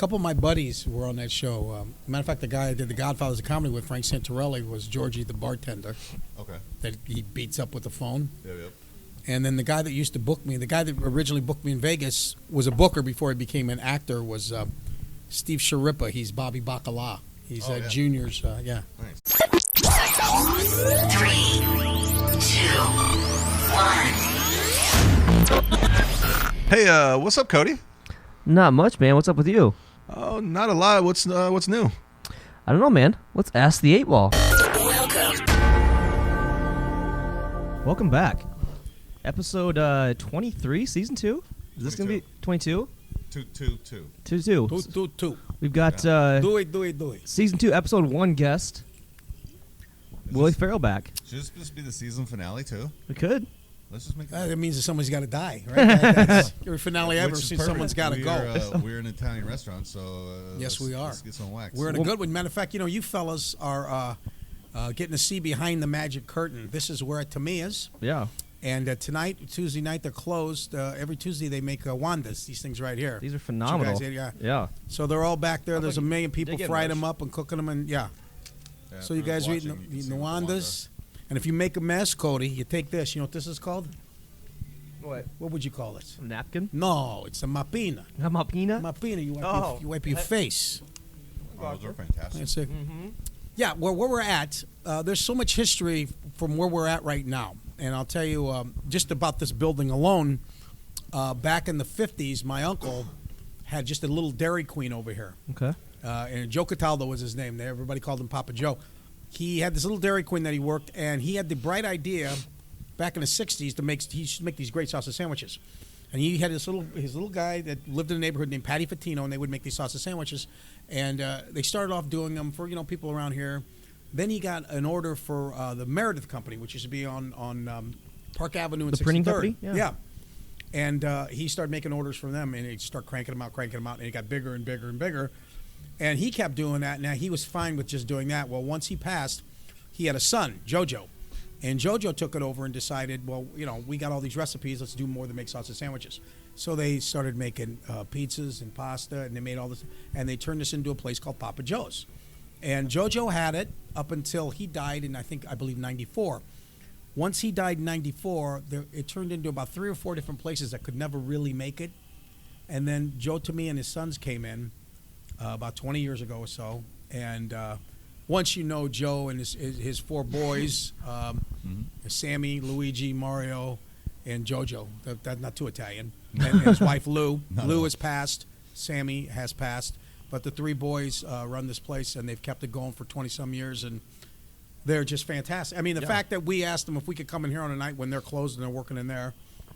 couple of my buddies were on that show. Matter of fact, the guy I did the Godfather's of Comedy with, Frank Santorelli, was Georgie the bartender. Okay. That he beats up with the phone. Yep. And then the guy that used to book me, the guy that originally booked me in Vegas, was a booker before he became an actor, was Steve Sharippa. He's Bobby Bacala. He's Junior's, yeah. Nice. 3, 2, 1. Hey, what's up, Cody? Not much, man. What's up with you? Oh, not a lot. What's new? I don't know, man. Let's ask the 8 Ball. Welcome back. Episode 23, season 2? Is this going to be 22? 2. 2. We've got Do it. season 2, episode 1 guest, Willie Fratto back. Should this be the season finale, too? We could. Let's just make That means that someone's got to die, right? That's every finale ever Which is since perfect. someone's got to go. We're an Italian restaurant, so Yes, we are. Let's get some wax. We're in a good one. Matter of fact, you fellas are getting to see behind the magic curtain. This is where Tamiya's. Yeah. And tonight, Tuesday night, they're closed. Every Tuesday they make Wandas, these things right here. These are phenomenal. You guys, Yeah. So they're all back there. There's a million people digging frying those. them up and cooking them. And Yeah, so you for guys are watching, eating you can see the the Wandas. And if you make a mess, Cody, you take this. You know what this is called? What? What would you call it? A napkin? No, it's a mapina. A mapina? Mapina, you wipe your okay. face. Oh, those are fantastic. That's it. Mm-hmm. Yeah, where we're at, there's so much history from where we're at right now. And I'll tell you, just about this building alone, back in the 50s, my uncle had just a little Dairy Queen over here. Okay. And Joe Cataldo was his name. Everybody called him Papa Joe. He had this little Dairy Queen that he worked, and he had the bright idea back in the 60s he should make these great sausage sandwiches. And he had his little guy that lived in a neighborhood named Patty Fatino, and they would make these sausage sandwiches. And they started off doing them for people around here. Then he got an order for the Meredith Company, which used to be on Park Avenue and 63rd. The printing company? Yeah. And he started making orders from them, and he started cranking them out, and it got bigger and bigger and bigger. And he kept doing that. Now, he was fine with just doing that. Well, once he passed, he had a son, JoJo. And JoJo took it over and decided, well, we got all these recipes. Let's do more than make sausage sandwiches. So they started making pizzas and pasta, and they made all this. And they turned this into a place called Papa Joe's. And JoJo had it up until he died in, I believe, 94. Once he died in 94, it turned into about 3 or 4 different places that could never really make it. And then Joe Tomei and his sons came in about 20 years ago or so. And once you know Joe and his 4 boys, Sammy, Luigi, Mario, and JoJo, that's not too Italian, and his wife Lou. Lou has passed. Sammy has passed. But the 3 boys run this place, and they've kept it going for 20-some years, and they're just fantastic. I mean, the fact that we asked them if we could come in here on a night when they're closed and they're working in there,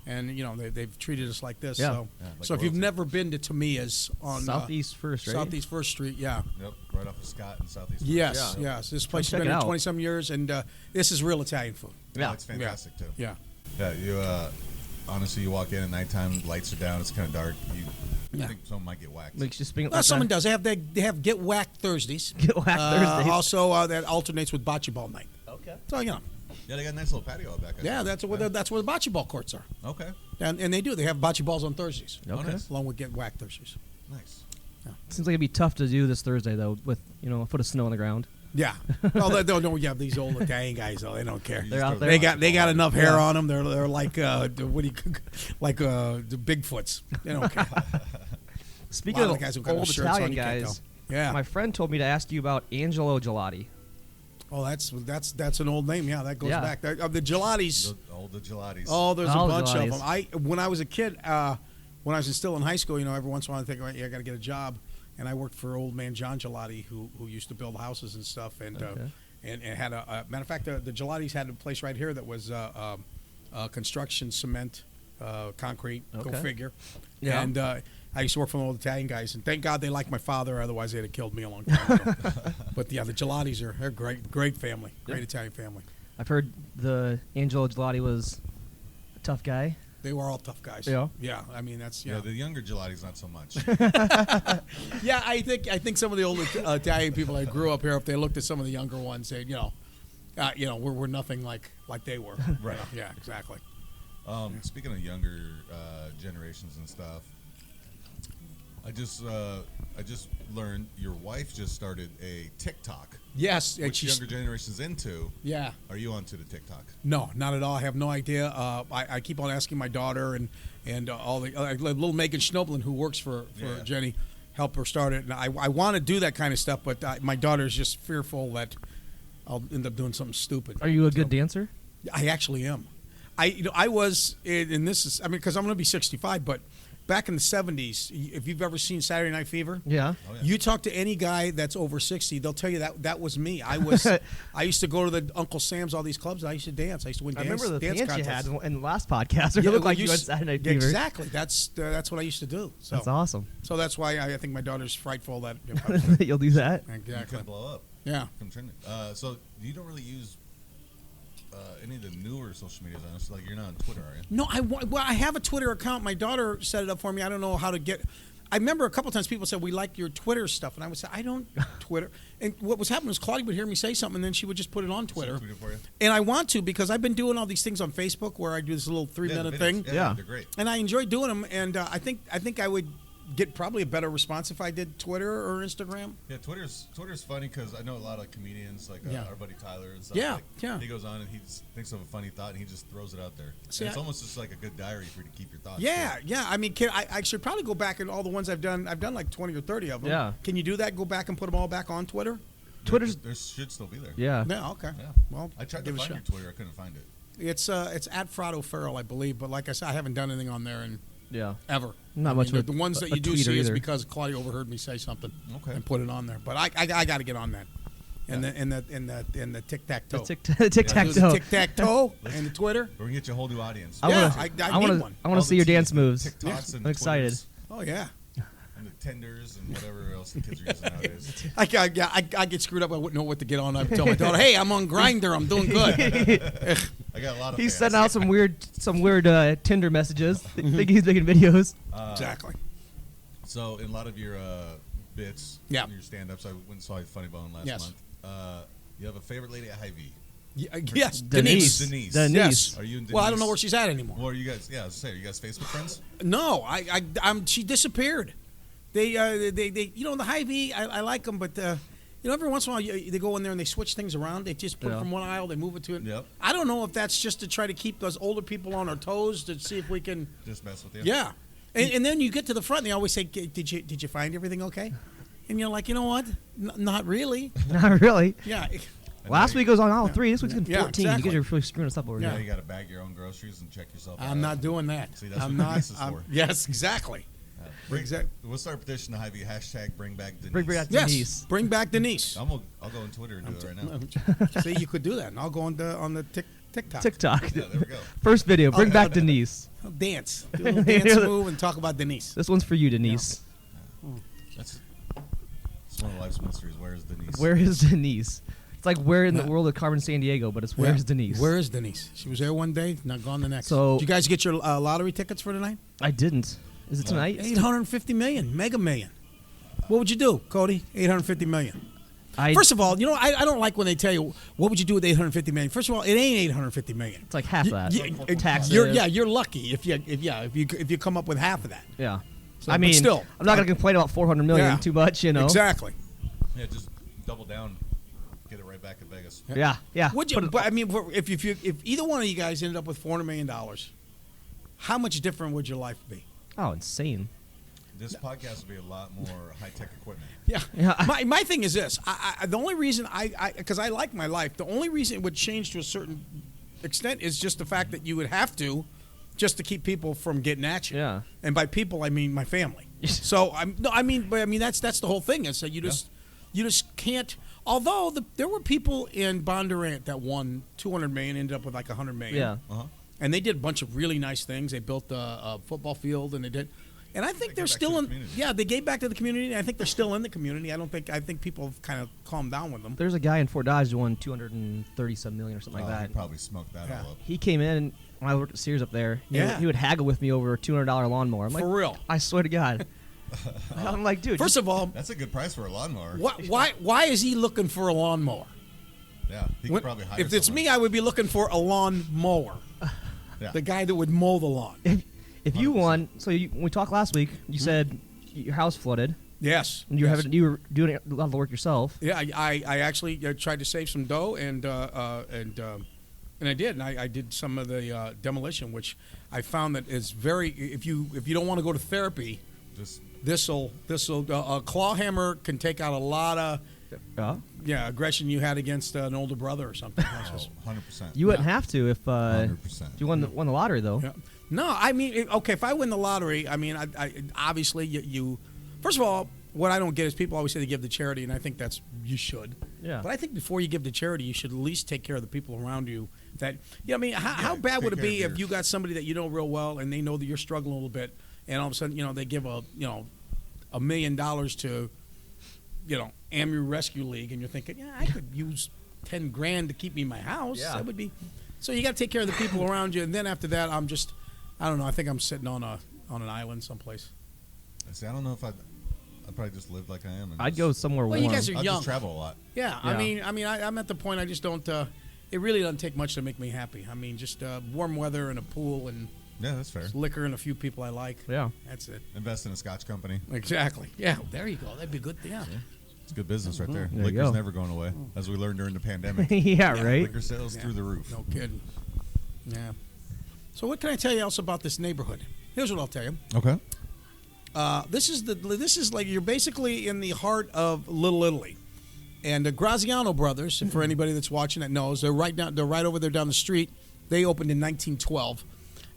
and they've treated us like this. Yeah. So if you've never been to Tamiya's on Southeast First, right? Southeast First Street, yeah. Yep, right off of Scott and Southeast. Yes. This place has been here 20-some years, and this is real Italian food. Yeah. Oh, it's fantastic too. Yeah. Yeah, you honestly, you walk in at nighttime, lights are down, it's kind of dark. You think someone might get whacked. Makes you spin. Well, someone does. They have Get Whacked Thursdays. Get Whacked Thursdays. Also, that alternates with bocce ball night. Okay. So Yeah, they got a nice little patio out back. that's where the bocce ball courts are. Okay. And they do. They have bocce balls on Thursdays. Okay. nice. Along with Get Whacked Thursdays. Nice. Seems like it'd be tough to do this Thursday though, with a foot of snow on the ground. Yeah. Oh, they don't. You have these old Italian guys. though. They don't care. They're out there. They got enough hair on them. They're like the Bigfoots. They don't care. Speaking A lot of of the guys who got no old shirts on, Italian you can't guys, Yeah. my friend told me to ask you about Angelo Gelati. Oh, that's an old name. Yeah, that goes Yeah. back. The gelatis. The gelatis. Oh, there's All a the bunch of gelatis. them. When I was a kid, when I was still in high school, every once in a while I think, I got to get a job, and I worked for old man John Gelati, who used to build houses and stuff, and had a matter of fact, the Gelatis had a place right here that was construction, cement, concrete. Go Okay. figure. Yeah. And I used to work for the old Italian guys, and thank God they liked my father. Otherwise, they'd have killed me a long time ago. But yeah, the Gelatis they're great family, great Italian family. I've heard the Angelo Gelati was a tough guy. They were all tough guys. Yeah. Yeah. I mean, that's Yeah, the younger gelatis not so much. Yeah, I think some of the old Italian people that grew up here, if they looked at some of the younger ones, they'd we're nothing like they were. Right. Yeah. Exactly. Speaking of younger generations and stuff, I just learned your wife just started a TikTok. Yes, and Which she's younger generation's into. yeah. Are you onto the TikTok? No, not at all. I have no idea. I keep on asking my daughter and all the little Megan Schnoblin, who works for Yeah. Jenny, help her start it. And I want to do that kind of stuff, but my daughter's just fearful that I'll end up doing something stupid. Are you a good dancer? I actually am. I was, and this is, because I'm going to be 65, but back in the 70s, if you've ever seen Saturday Night Fever, Yeah. Oh, yeah. you talk to any guy that's over 60, they'll tell you that was me. I used to go to the Uncle Sam's, all these clubs. I used to dance. I used to win I dance. remember the dance pants contests. you had in the last podcast. You Yeah, look well, like you had Saturday Night Fever. Exactly. That's what I used to do. So That's awesome. So that's why I think my daughter's frightful that You'll do that. You exactly. could blow up. Yeah. From trending. So you don't really use any of the newer social medias, honestly. Like, you're not on Twitter, are you? No, I have a Twitter account. My daughter set it up for me. I don't know how to get. I remember a couple times people said we like your Twitter stuff, and I would say I don't Twitter. And what was happening was Claudia would hear me say something, and then she would just put it on Twitter. Tweet it for you? And I want to because I've been doing all these things on Facebook where I do this little 3-minute the thing, videos. Yeah. They're great. and I enjoy doing them. And I think I would get probably a better response if I did Twitter or Instagram. Yeah, Twitter's funny because I know a lot of comedians, like Yeah. our buddy Tyler and stuff. Yeah, like, yeah. He goes on and he just thinks of a funny thought and he just throws it out there. See, And it's I- almost just like a good diary for you to keep your thoughts. Yeah, too. yeah. I should probably go back and all the ones I've done. I've done like 20 or 30 of them. Yeah. Can you do that? Go back and put them all back on Twitter? Twitter's There should still be there. yeah. Yeah. Okay. Yeah. Well, I tried to give it a find your shot. Twitter. I couldn't find it. It's at Fratto-Farrell, I believe. But like I said, I haven't done anything on there in Yeah. ever. Not I much mean, of the ones that a you do tweeter see is either. because Claudia overheard me say something Okay. and put it on there. But I got to get on that. And the tic tac toe. The tic tac toe. Tic tac toe and the Twitter. We're gonna get you a whole new audience. I Yeah, wanna, I need one. I want to see your dance moves. TikToks and I'm excited. Twitters Oh yeah. and the tenders and whatever else the kids are using nowadays. I get screwed up. I wouldn't know what to get on. I tell my daughter, "Hey, I'm on Grindr. I'm doing good." I got a lot of. He's fans. sending out some weird Tinder messages. Think he's making videos. Exactly. So in a lot of your bits, Yeah. your stand-ups, I went and saw Funny Bone last Yes. month. You have a favorite lady at Hy-Vee. Yes, Denise. Denise. Denise. Yes. Are you and Well, I don't Denise- know where she's at anymore. Well, are you guys? Yeah, I was gonna say, are you guys Facebook friends? No, she disappeared. They the Hy-Vee, I like them, but every once in a while they go in there and they switch things around. They just put it Yeah. from one aisle, they move it to it. Yep. I don't know if that's just to try to keep those older people on our toes to see if we can. Just mess with you. Yeah, and then you get to the front and they always say, "Did you find everything okay?" And you're like, you know what? Not really. Not really. Yeah. And Last now week was on all 3. This week's been Yeah, 14. exactly. You guys are really screwing us up over Yeah. Now here. you got to bag your own groceries and check yourself out. I'm not doing that. See, that's I'm what not. Denise is for. Yes, exactly. Exact- We'll start a petition to Hy-Vee. #Bring back Denise. Bring back Yes. Denise. Bring back Denise. I'll go on Twitter and do it right now. See, you could do that, and I'll go on the TikTok. TikTok. Yeah, there we go. First video. Bring back I'll Denise. I'll dance. Do a little dance move and talk about Denise. This one's for you, Denise. That's it's one of life's mysteries. Where is Denise? Where is Denise? It's like where in the world of Carmen Sandiego, but it's where's Yeah. Denise? Where is Denise? She was there one day, not gone the next. So- Did you guys get your lottery tickets for tonight? I didn't. Is it tonight? 850 million, mega million. What would you do, Cody? 850 million. I, First of all, I don't like when they tell you what would you do with 850 million. First of all, it ain't 850 million. it's like half that. Taxes. You're lucky if you come up with half of that. Yeah. So, I but mean, still, I'm not going to complain about 400 million Yeah. too much, you know. Exactly. Yeah, just double down. Get it right back in Vegas. Yeah. Would you? Put it- But I mean, if either one of you guys ended up with $400 million, how much different would your life be? oh, insane. This podcast will be a lot more high-tech equipment. Yeah. Yeah. My thing is this. The only reason because I like my life, the only reason it would change to a certain extent is just the fact that you would have to just to keep people from getting at you. Yeah. And by people, I mean my family. So that's the whole thing is that you just can't. Although there were people in Bondurant that won $200 million, ended up with like $100 million. Yeah. Uh-huh. And they did a bunch of really nice things. They built a football field, and they did. And I think They they're gave back still to the in. community. Yeah, they gave back to the community. And I think they're still in the community. I think people have kind of calmed down with them. There's a guy in Fort Dodge who won 230-some million or something like He that. probably smoked that Yeah. all up. He came in when I worked at Sears up there. Yeah. He would haggle with me over a $200 lawnmower. I'm like, For real. I swear to God. I'm like, dude. First of all, That's a good price for a lawnmower. why is he looking for a lawnmower? Yeah, he could probably hire If it's someone. me, I would be looking for a lawn mower. Yeah. The guy that would mow the lawn. if you 100%. won, so when we talked last week, you said your house flooded. Yes. And you were doing a lot of the work yourself. Yeah, I actually tried to save some dough, and I did. And I did some of the demolition, which I found that is very. If you don't want to go to therapy, this'll a claw hammer can take out a lot of aggression you had against an older brother or something. 100%. You wouldn't have to if 100%. you won the lottery though. Yeah. No, I mean, okay, if I win the lottery, I mean, I obviously you. First of all, what I don't get is people always say they give to charity, and I think you should. Yeah. But I think before you give to charity, you should at least take care of the people around you. I mean, how bad would it be if you got somebody that you know real well and they know that you're struggling a little bit, and all of a sudden, they give $1 million to, AMU Rescue League, and you're thinking, I could use $10,000 to keep me in my house. Yeah. That would be. So you got to take care of the people around you, and then after that, I don't know. I think I'm sitting on an island someplace. See, I don't know if I'd probably just live like I am. I'd go somewhere warm. You guys are I'd young. just travel a lot. Yeah, Yeah. I'm at the point I just don't. It really doesn't take much to make me happy. I mean, just warm weather and a pool and Yeah, that's fair. liquor and a few people I like. Yeah. That's it. Invest in a Scotch company. Exactly. Yeah. There you go. That'd be good. Yeah. It's good business right there. There you Liquor's go. never going away, as we learned during the pandemic. yeah, right. Liquor sales through the roof. No kidding. Yeah. So what can I tell you else about this neighborhood? Here's what I'll tell you. Okay. This is like you're basically in the heart of Little Italy, and the Graziano brothers. For anybody that's watching that knows, they're right over there down the street. They opened in 1912,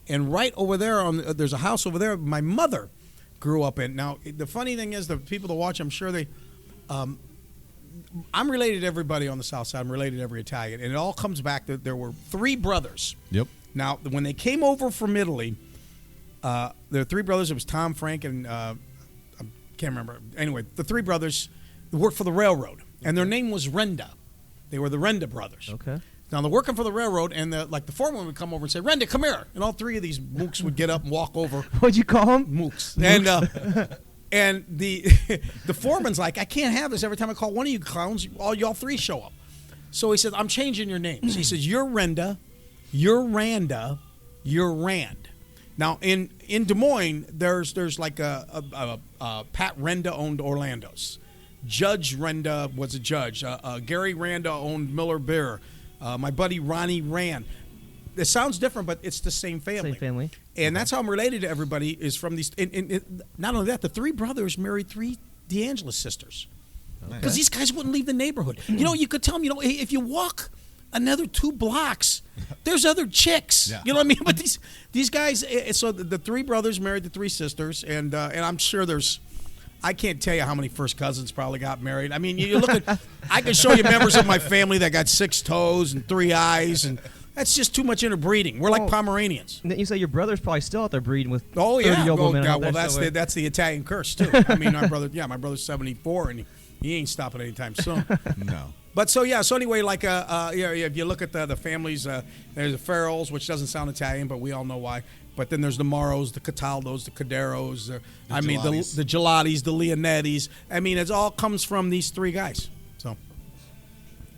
and right over there there's a house over there my mother grew up in. Now the funny thing is, the people that watch, I'm sure they. I'm related to everybody on the South Side. I'm related to every Italian, and it all comes back that there were 3 brothers. Yep. Now when they came over from Italy. There were 3 brothers. It was Tom, Frank, and I can't remember. Anyway, the 3 brothers worked for the railroad, and their name was Renda. They were the Renda brothers. Okay. Now they're working for the railroad, and the foreman would come over and say, "Renda, come here," and all 3 of these mooks would get up and walk over. What'd you call them? Mooks. And the the foreman's like, "I can't have this. Every time I call one of you clowns, y'all 3 show up." So he says, "I'm changing your names." He says, "You're Renda, you're Randa, you're Rand." Now in Des Moines, there's like a Pat Renda owned Orlando's. Judge Renda was a judge. Gary Randa owned Miller Beer. My buddy Ronnie Rand. It sounds different, but it's the same family. Same family. And that's how I'm related to everybody is from these. And not only that, the 3 brothers married 3 DeAngelis sisters. Because these guys wouldn't leave the neighborhood. You could tell them, if you walk another 2 blocks, there's other chicks. Yeah. You know what I mean? But these guys. So the 3 brothers married the 3 sisters, and I'm sure there's. I can't tell you how many first cousins probably got married. I mean, you look at. I can show you members of my family that got 6 toes and 3 eyes, and that's just too much interbreeding. We're like Pomeranians. And then you say your brother's probably still out there breeding with. Oh yeah. 30-year-old women out Well, there that's the Italian curse too. I mean, my brother's 74, and he ain't stopping anytime soon. No. But so anyway, like if you look at the families, there's the Farrells, which doesn't sound Italian, but we all know why. But then there's the Morrows, the Cataldos, the Caderos, the Gelati's, the Leonettis. I mean, it all comes from these 3 guys. So.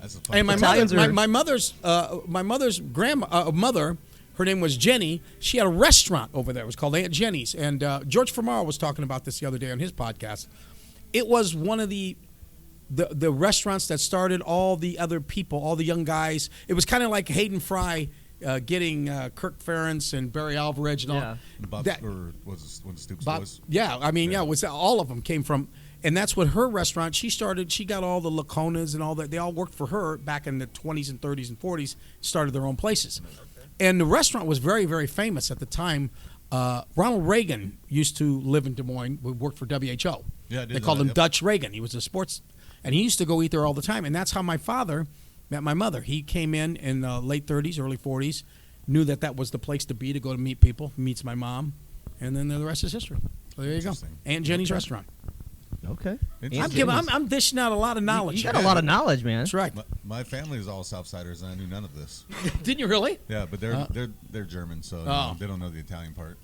That's a fun And fact. my mother's grandmother, her name was Jenny. She had a restaurant over there. It was called Aunt Jenny's. And George Fermaro was talking about this the other day on his podcast. It was one of the restaurants that started all the other people, all the young guys. It was kind of like Hayden Fry getting Kirk Ferentz and Barry Alvarez and all. Bob, or was it when Stoops was? Yeah, I mean, all of them came from, and that's what her restaurant. She started. She got all the Laconas and all that. They all worked for her back in the 20s and 30s and 40s. Started their own places, and the restaurant was very, very famous at the time. Ronald Reagan used to live in Des Moines. We worked for WHO. Yeah, they called him Dutch Reagan. He was a sports, and he used to go eat there all the time. And that's how my father met my mother. He came in the late 30s, early 40s, knew that was the place to be to go to meet people. Meets my mom, and then the rest is history. So there you go. Aunt Jenny's restaurant. Okay. I'm dishing out a lot of knowledge. You got a lot of knowledge, man. That's right. My family is all Southsiders, and I knew none of this. Didn't you really? Yeah, but they're German, so they don't know the Italian part.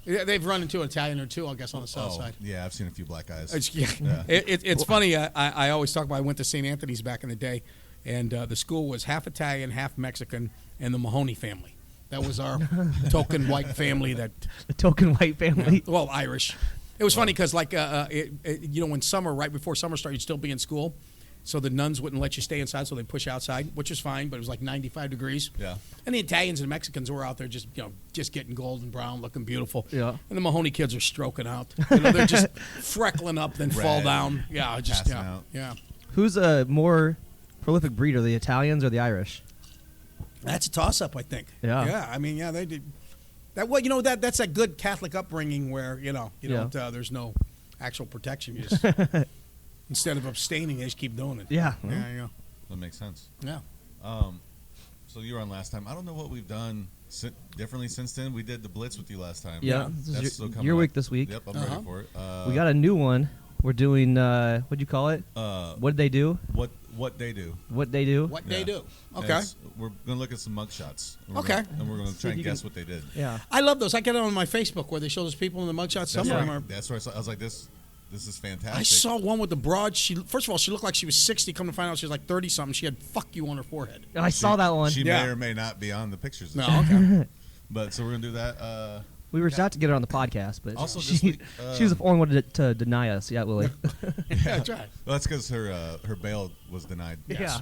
Yeah, they've run into an Italian or 2, I guess, on the south side. Yeah, I've seen a few black guys. It's funny. I always talk about I went to St. Anthony's back in the day, and the school was half Italian, half Mexican, and the Mahoney family. That was our token white family. The token white family. Well, Irish. It was funny because, like, when summer, right before summer started, you'd still be in school. So the nuns wouldn't let you stay inside, so they'd push you outside, which was fine, but it was like 95 degrees. Yeah. And the Italians and Mexicans were out there just getting golden brown, looking beautiful. Yeah. And the Mahoney kids are stroking out. They're just freckling up, then fall Red. down. Yeah, just, Passing out. yeah. Who's a more prolific breeder, the Italians or the Irish? That's a toss-up, I think. Yeah. Yeah, I mean, they did. That's a good Catholic upbringing where, there's no actual protection. You just, instead of abstaining, they just keep doing it. Yeah. Yeah. That makes sense. Yeah. So you were on last time. I don't know what we've done differently since then. We did the Blitz with you last time. Yeah. That's This is still coming your up. week this week. Yep, I'm ready for it. We got a new one. We're doing, what'd you call it? What'd they do? What they do. What they do? What they do. And Okay. We're going to look at some mugshots. Okay. And we're going to try if and you guess can- what they did. Yeah. I love those. I get it on my Facebook where they show those people in the mugshots. Some of them are. That's where I was like, this is fantastic. I saw one with the broad. First of all, she looked like she was 60. Come to find out, she was like 30-something. She had "fuck you" on her forehead. I saw that one. She Yeah. may or may not be on the pictures. No, okay. But so we're going to do that. We were about to get her on the podcast, but Also this she, week, she was the only one to deny us. Yeah, Willie. Yeah, that's right. Well, that's because her bail was denied. Yeah.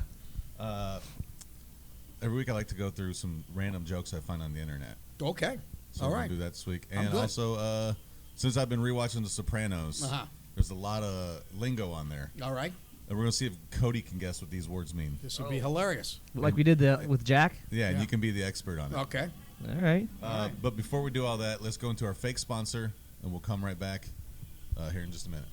Every week I like to go through some random jokes I find on the internet. Okay. So All we're right. going to do that this week. I'm And good. also, since I've been rewatching The Sopranos, there's a lot of lingo on there. All right. And we're going to see if Cody can guess what these words mean. This would be hilarious. Like we did with Jack. Yeah, and Yeah. you can be the expert on it. Okay. All right. But before we do all that, let's go into our fake sponsor, and we'll come right back here in just a minute.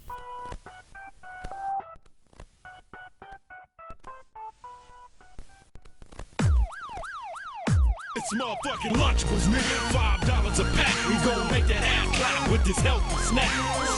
It's motherfucking Lunchables, nigga. $5 a pack. We gon' make that ass clap with this healthy snack.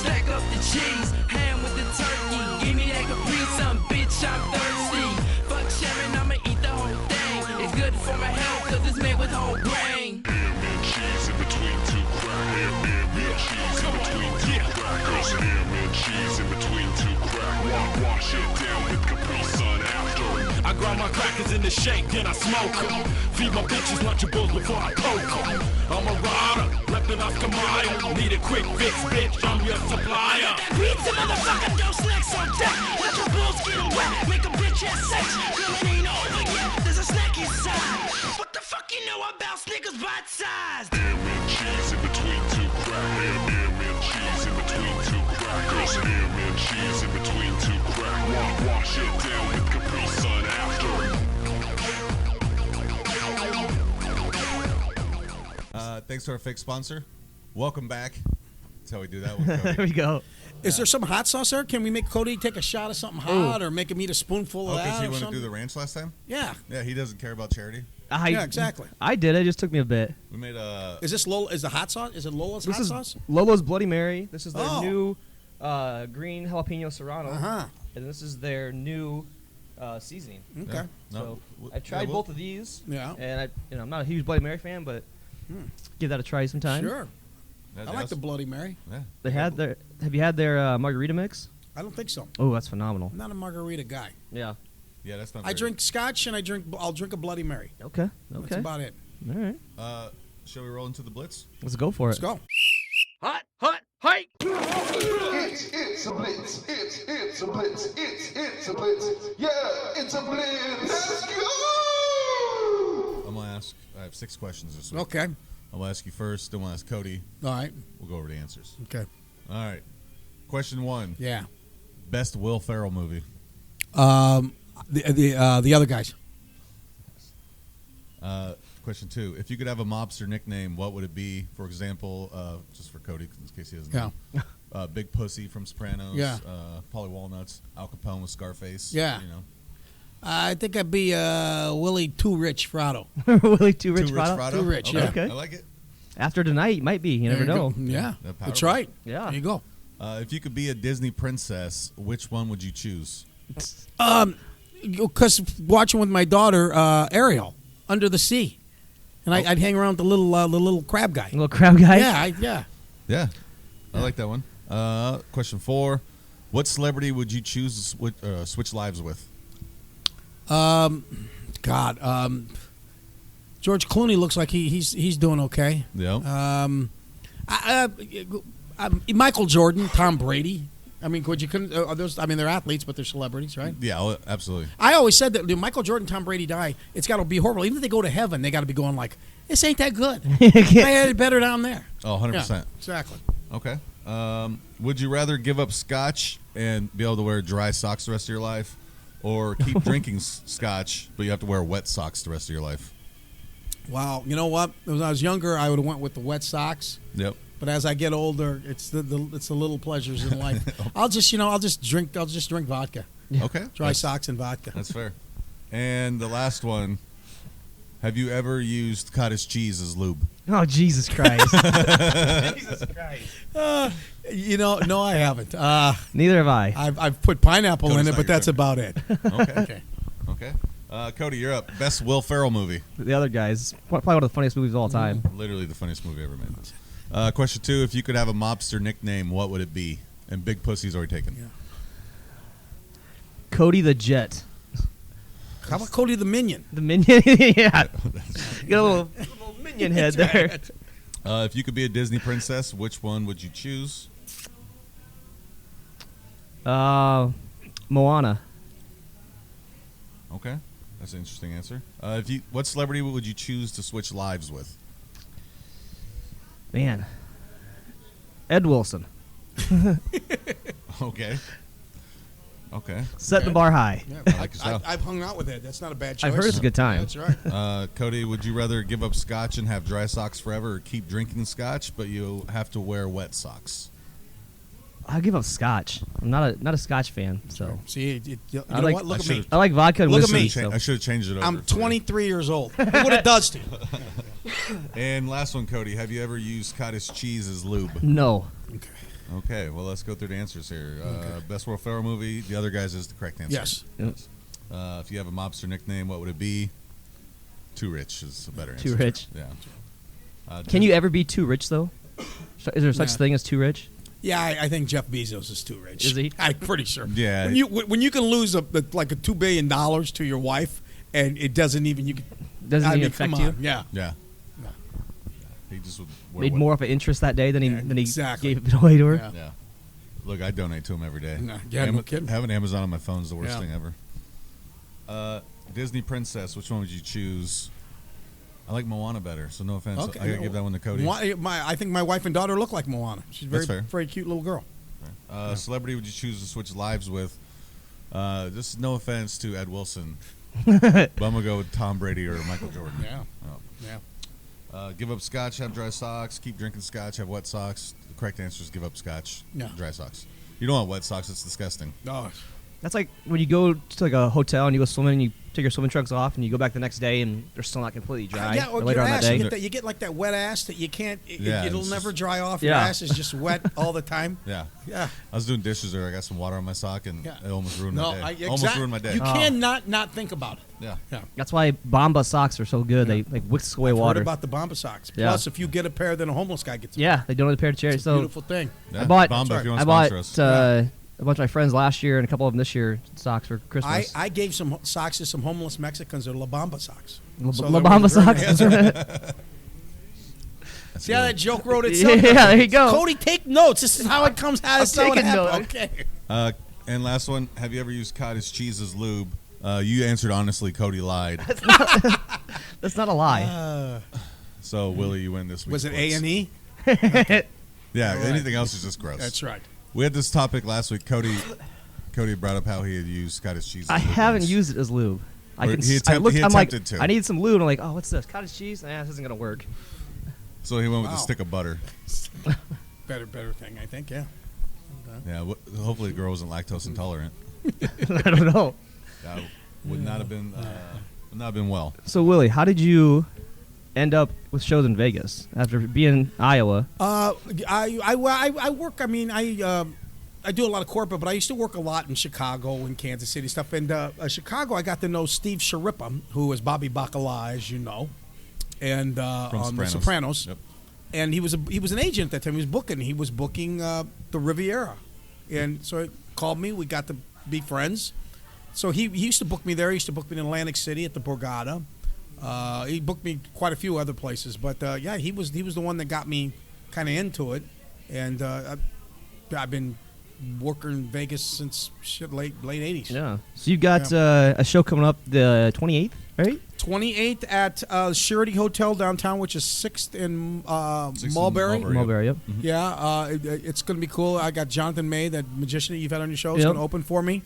Stack up the cheese, ham with the turkey. Give me that Capri Sun, bitch, I'm thirsty. Fuck sharing, I'ma eat the whole thing. It's good for my health, cause it's made with whole grain. Ham and cheese in between two crackers. Ham and cheese in between two crackers. Ham and cheese in between two crackers. Wash it down with Capri Sun after. I grind my crackers in the shake, then I smoke them. Feed my bitches Lunchables before I coke them. I'm a rider, reppin' off Kamaya. Need a quick fix, bitch, I'm your supplier. That pizza, motherfucker, don't snacks on deck. Let your balls get wet, make a bitch have sex. Girl, it ain't over yet, there's a snack inside. What the fuck you know about Snickers bite-sized? Ham and cheese in between two crackers. Ham and cheese in between two crackers. Ham and cheese in between two crackers. Wash it down with Capri Sun after. Thanks to our fake sponsor. Welcome back. That's how we do that with there Cody. we go. Is there some hot sauce there? Can we make Cody take a shot of something hot or make him eat a spoonful of Because that he or wanted to something? do the ranch last time? Yeah. Yeah, he doesn't care about charity. Yeah, exactly. I did. It just took me a bit. We made a... Is this Lola? Is the hot sauce? Is it Lola's hot sauce? Lola's Bloody Mary. This is their Oh. new green jalapeno serrano. Uh-huh. And this is their new seasoning. Okay. Yeah. So No, I tried we'll- both of these. Yeah. And I'm not a huge Bloody Mary fan, but give that a try sometime. Sure. Yeah, I like the Bloody Mary. Yeah. They had their. Have you had their margarita mix? I don't think so. Oh, that's phenomenal. I'm not a margarita guy. Yeah. Yeah, that's not I drink scotch and I'll drink a Bloody Mary. Okay. That's Okay. about it. All right. Shall we roll into the Blitz? Let's go for Let's it. go. Hot, hot, hot! It's a blitz. It's a blitz. It's a blitz. Yeah, it's a blitz. Let's go. I'm going to ask... I have 6 questions this week. Okay. I'll ask you first, then we'll ask Cody. All right. We'll go over the answers. Okay. All right. Question 1. Yeah. Best Will Ferrell movie. The other guys. Question 2. If you could have a mobster nickname, what would it be? For example, just for Cody, in case he doesn't know. Big Pussy from Sopranos. Yeah. Polly Walnuts. Al Capone with Scarface. Yeah. You know. I think I'd be Willie Too Rich Fratto. Willie Too Rich Too Rich Fratto? Fratto? Too rich, Okay. yeah. Okay. I like it. After tonight, you might be. You never There know. go. Yeah. That That's powerful. right. Yeah. There you go. If you could be a Disney princess, which one would you choose? Because watching with my daughter, Ariel, Under the Sea. And I'd hang around with the little crab guy. Little crab guy. Yeah. Yeah. I like that one. Question 4. What celebrity would you choose to switch lives with? George Clooney looks like he's doing okay. Yeah. Michael Jordan, Tom Brady. I mean, could you couldn't? Those, I mean, they're athletes, but they're celebrities, right? Yeah, well, absolutely. I always said that when Michael Jordan, Tom Brady die, it's got to be horrible. Even if they go to heaven, they got to be going like, "This ain't that good. I had it better down there." Oh, 100%. Yeah, exactly. Okay. Would you rather give up scotch and be able to wear dry socks the rest of your life, or keep drinking scotch but you have to wear wet socks the rest of your life? Wow. You know what? When I was younger, I would have went with the wet socks. Yep. But as I get older, it's the little pleasures in life. I'll just drink vodka. Okay. Dry socks and vodka. That's fair. And the last one, have you ever used cottage cheese as lube? Oh, Jesus Christ. Jesus Christ. No, I haven't. Neither have I. I've put pineapple Cody's in it, not but your that's turn. about it. Okay. Okay. Cody, you're up. Best Will Ferrell movie. The other guys, probably one of the funniest movies of all time. Literally the funniest movie ever made. Question 2, if you could have a mobster nickname, what would it be? And Big Pussy's already taken. Yeah. Cody the Jet. How about Cody the Minion? The Minion? Yeah. Get a little Minion head there. If you could be a Disney princess, which one would you choose? Moana. Okay. That's an interesting answer. What celebrity would you choose to switch lives with? Man. Ed Wilson. Okay. Set the bar high. Yeah, I like your style. I've hung out with Ed. That's not a bad choice. I've heard it's a good time. That's right. Cody, would you rather give up scotch and have dry socks forever, or keep drinking scotch but you have to wear wet socks? I'll give up scotch. I'm not a scotch fan, so See, you know like- what? Look at me. I like vodka and Look at whiskey. me. I should have changed it over. I'm for you. 23 years old. Look what it does to you. And last one, Cody, have you ever used cottage cheese as lube? No. Okay, well, let's go through the answers here. Best Will Ferrell movie, the other guys is the correct answer. Yes. If you have a mobster nickname, what would it be? Too Rich is a better answer. Too rich. Yeah. Can you ever be too rich though? Is there such Nah. thing as too rich? Yeah, I think Jeff Bezos is too rich. Is he? I'm pretty sure. Yeah. When you can lose like a $2 billion to your wife, and it doesn't even Doesn't I even mean, affect come you? on. Yeah. Yeah. He just would wear Made what- more of an interest that day than he exactly. gave it away to her. Yeah. Yeah. Look, I donate to him every day. No, yeah, no kidding. Having Amazon on my phone is the worst Yeah. thing ever. Disney princess, which one would you choose? I like Moana better, so no offense. Okay. I gotta give that one to Cody. I think my wife and daughter look like Moana. She's That's fair. very cute little girl. Celebrity would you choose to switch lives with? Just no offense to Ed Wilson, but I'm gonna go with Tom Brady or Michael Jordan. Yeah. Oh. Yeah. Give up scotch, have dry socks. Keep drinking scotch, have wet socks. The correct answer is give up scotch, Yeah. dry socks. You don't want wet socks; it's disgusting. Oh, That's like when you go to like a hotel and you go swimming and you take your swimming trunks off and you go back the next day and they're still not completely dry. yeah, or later your on ass. that You day. get, you get like that wet ass that you can't. Yeah, It'll it's never just- dry off. Your Yeah. ass is just wet all the time. Yeah. Yeah. I was doing dishes there. I got some water on my sock, and Yeah. it almost ruined No, my day. I, Almost ruined my day. You cannot not think about it. Yeah. Yeah. That's why Bomba socks are so good. They like whisk away I've water. heard about the Bomba socks. Yeah. Plus, if you get a pair, then a homeless guy gets a Yeah, they donate a pair of cherries. It's a So beautiful thing. Yeah. I bought- Bomba, if you want I to bought sponsor us. a bunch of my friends last year and a couple of them this year socks for Christmas. I gave some socks to some homeless Mexicans. They're La Bamba socks. La So La they were Bamba very socks. nice. That's See how good. that joke wrote itself? Yeah, there you go. Cody, take notes. This is how it comes. How it's how it taking happened. notes. Okay. And last one, have you ever used cottage cheese as lube? You answered honestly. Cody lied. That's not a lie. So Willie, you win this week. Was it A&E? Yeah. Anything else is just gross. That's right. We had this topic last week. Cody brought up how he had used cottage cheese. I as lube haven't once. used it as lube. I Or can. he I looked. he I'm like, attempted to. I need some lube. And I'm like, oh, what's this? Cottage cheese? This isn't gonna work. So he went with Wow. a stick of butter. Better thing, I think. Yeah. Yeah. Hopefully the girl wasn't lactose intolerant. I don't know. That would not have been. Would not have been well. So Willie, how did you end up with shows in Vegas after being in Iowa? I work. I mean, I do a lot of corporate, but I used to work a lot in Chicago and Kansas City stuff. And Chicago, I got to know Steve Sharippa, who was Bobby Bacala, as you know, and on The Sopranos. Yep. And he was an agent at that time. He was booking the Riviera, and so he called me. We got to be friends. So he used to book me there. He used to book me in Atlantic City at the Borgata. He booked me quite a few other places, but yeah, he was the one that got me kind of into it. and I've been working in Vegas since late 80s. Yeah. So you got a show coming up the 28th, right? 28th at Surety Hotel downtown, which is 6th in 6th in Mulberry. Mulberry, yep. Yeah, it's going to be cool. I got Jonathan May, that magician that you've had on your show, is Yep. going to open for me.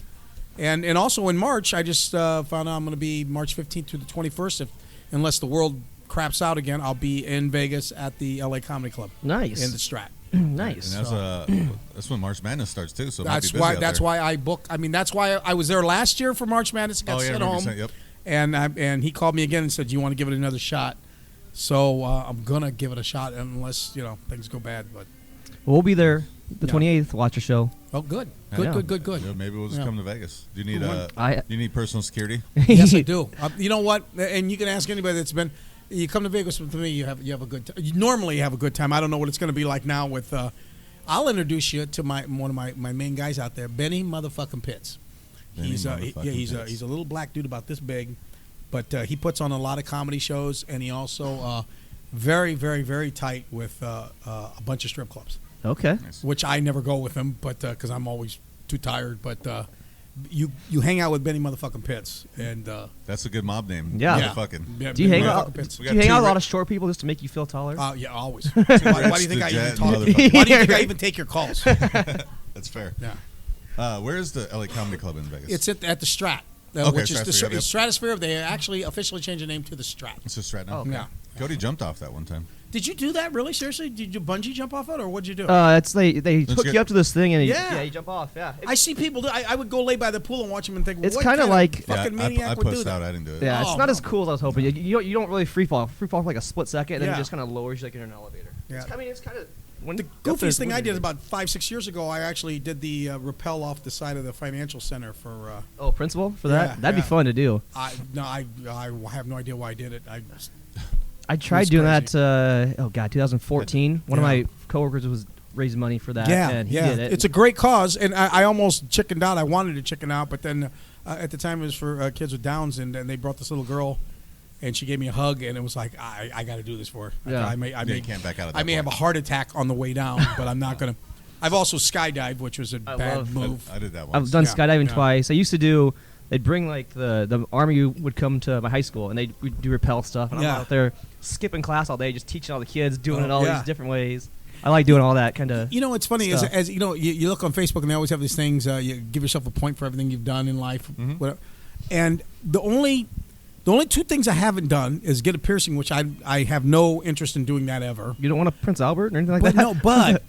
And also in March, I just found out I'm going to be March 15th through the 21st. Unless the world craps out again, I'll be in Vegas at the LA Comedy Club. Nice. In the Strat. Nice. And that's when March Madness starts too. So it might be That's busy why. out That's there. why I book. I mean, that's why I was there last year for March Madness. Got sent home. Yep. And he called me again and said, "Do you want to give it another shot?" So I'm gonna give it a shot unless things go bad. But We'll be there the 28th. Watch your show. oh, good, Yeah. good. Yeah, maybe we'll just Yeah. come to Vegas. Do you need I- you need personal security? Yes, I do. You know what? And you can ask anybody that's been. You come to Vegas with me, you have a good time. You normally have a good time. I don't know what it's going to be like now with. I'll introduce you to one of my main guys out there, Benny motherfucking Pitts. He's Pitts. a little black dude about this big, but he puts on a lot of comedy shows, and he also very, very, very tight with a bunch of strip clubs, Okay. Nice. which I never go with him, but because I'm always too tired. But you hang out with Benny motherfucking Pitts, and That's a good mob name. Yeah. Motherfucking. Do you hang Benny out? motherfucking Pitts. Do you hang out with a lot of short people just to make you feel taller? Yeah, always. Why do you think I even talk? Why do you think I even take your calls? That's fair. Yeah. Where is the LA Comedy Club in Vegas? It's at the Strat, Okay, which is Stratosphere, the yep. Stratosphere. They actually officially changed the name to the Strat. It's just right now. Oh, okay. Yeah. Cody jumped off that one time. Did you do that really? Seriously? Did you bungee jump off it, or what'd you do? It's they hook get- you up to this thing and Yeah. you jump off. Yeah. I see people do. I would go lay by the pool and watch them and think, It's what kinda kind like- of fucking maniac I would do pushed that? out. I didn't do it. Yeah, it's Oh, not no. as cool as I was hoping. You don't really free fall. Free fall for like a split second, and then Yeah. it just kind of lowers you like you're in an elevator. Yeah. It's kind of The goofiest thing I did about 5-6 years ago, I actually did the rappel off the side of the financial center for. Oh, principal for that? Yeah, That'd yeah. be fun to do. I have no idea why I did it. I tried was doing crazy. that. 2014. One of Yeah. my coworkers was raising money for that, Yeah, and he yeah. did it. It's a great cause, and I almost chickened out. I wanted to chicken out, but then at the time it was for kids with Downs, and they brought this little girl, and she gave me a hug, and it was like, I got to do this for her. Yeah. I may you can't back out of that I may have a point. heart attack on the way down, but I'm not going to. I've also skydived, which was a I bad love- move. I did that once. I've done Yeah, skydiving yeah. twice. I used to do. They'd bring like the army would come to my high school, and we'd do rappel stuff, and Yeah. I'm out there skipping class all day, just teaching all the kids, doing it all yeah. these different ways. I like doing all that kind of. You know, it's funny stuff. as you know, you look on Facebook and they always have these things. You give yourself a point for everything you've done in life, whatever. And the only two things I haven't done is get a piercing, which I have no interest in doing that ever. You don't want a Prince Albert or anything like But that. no, but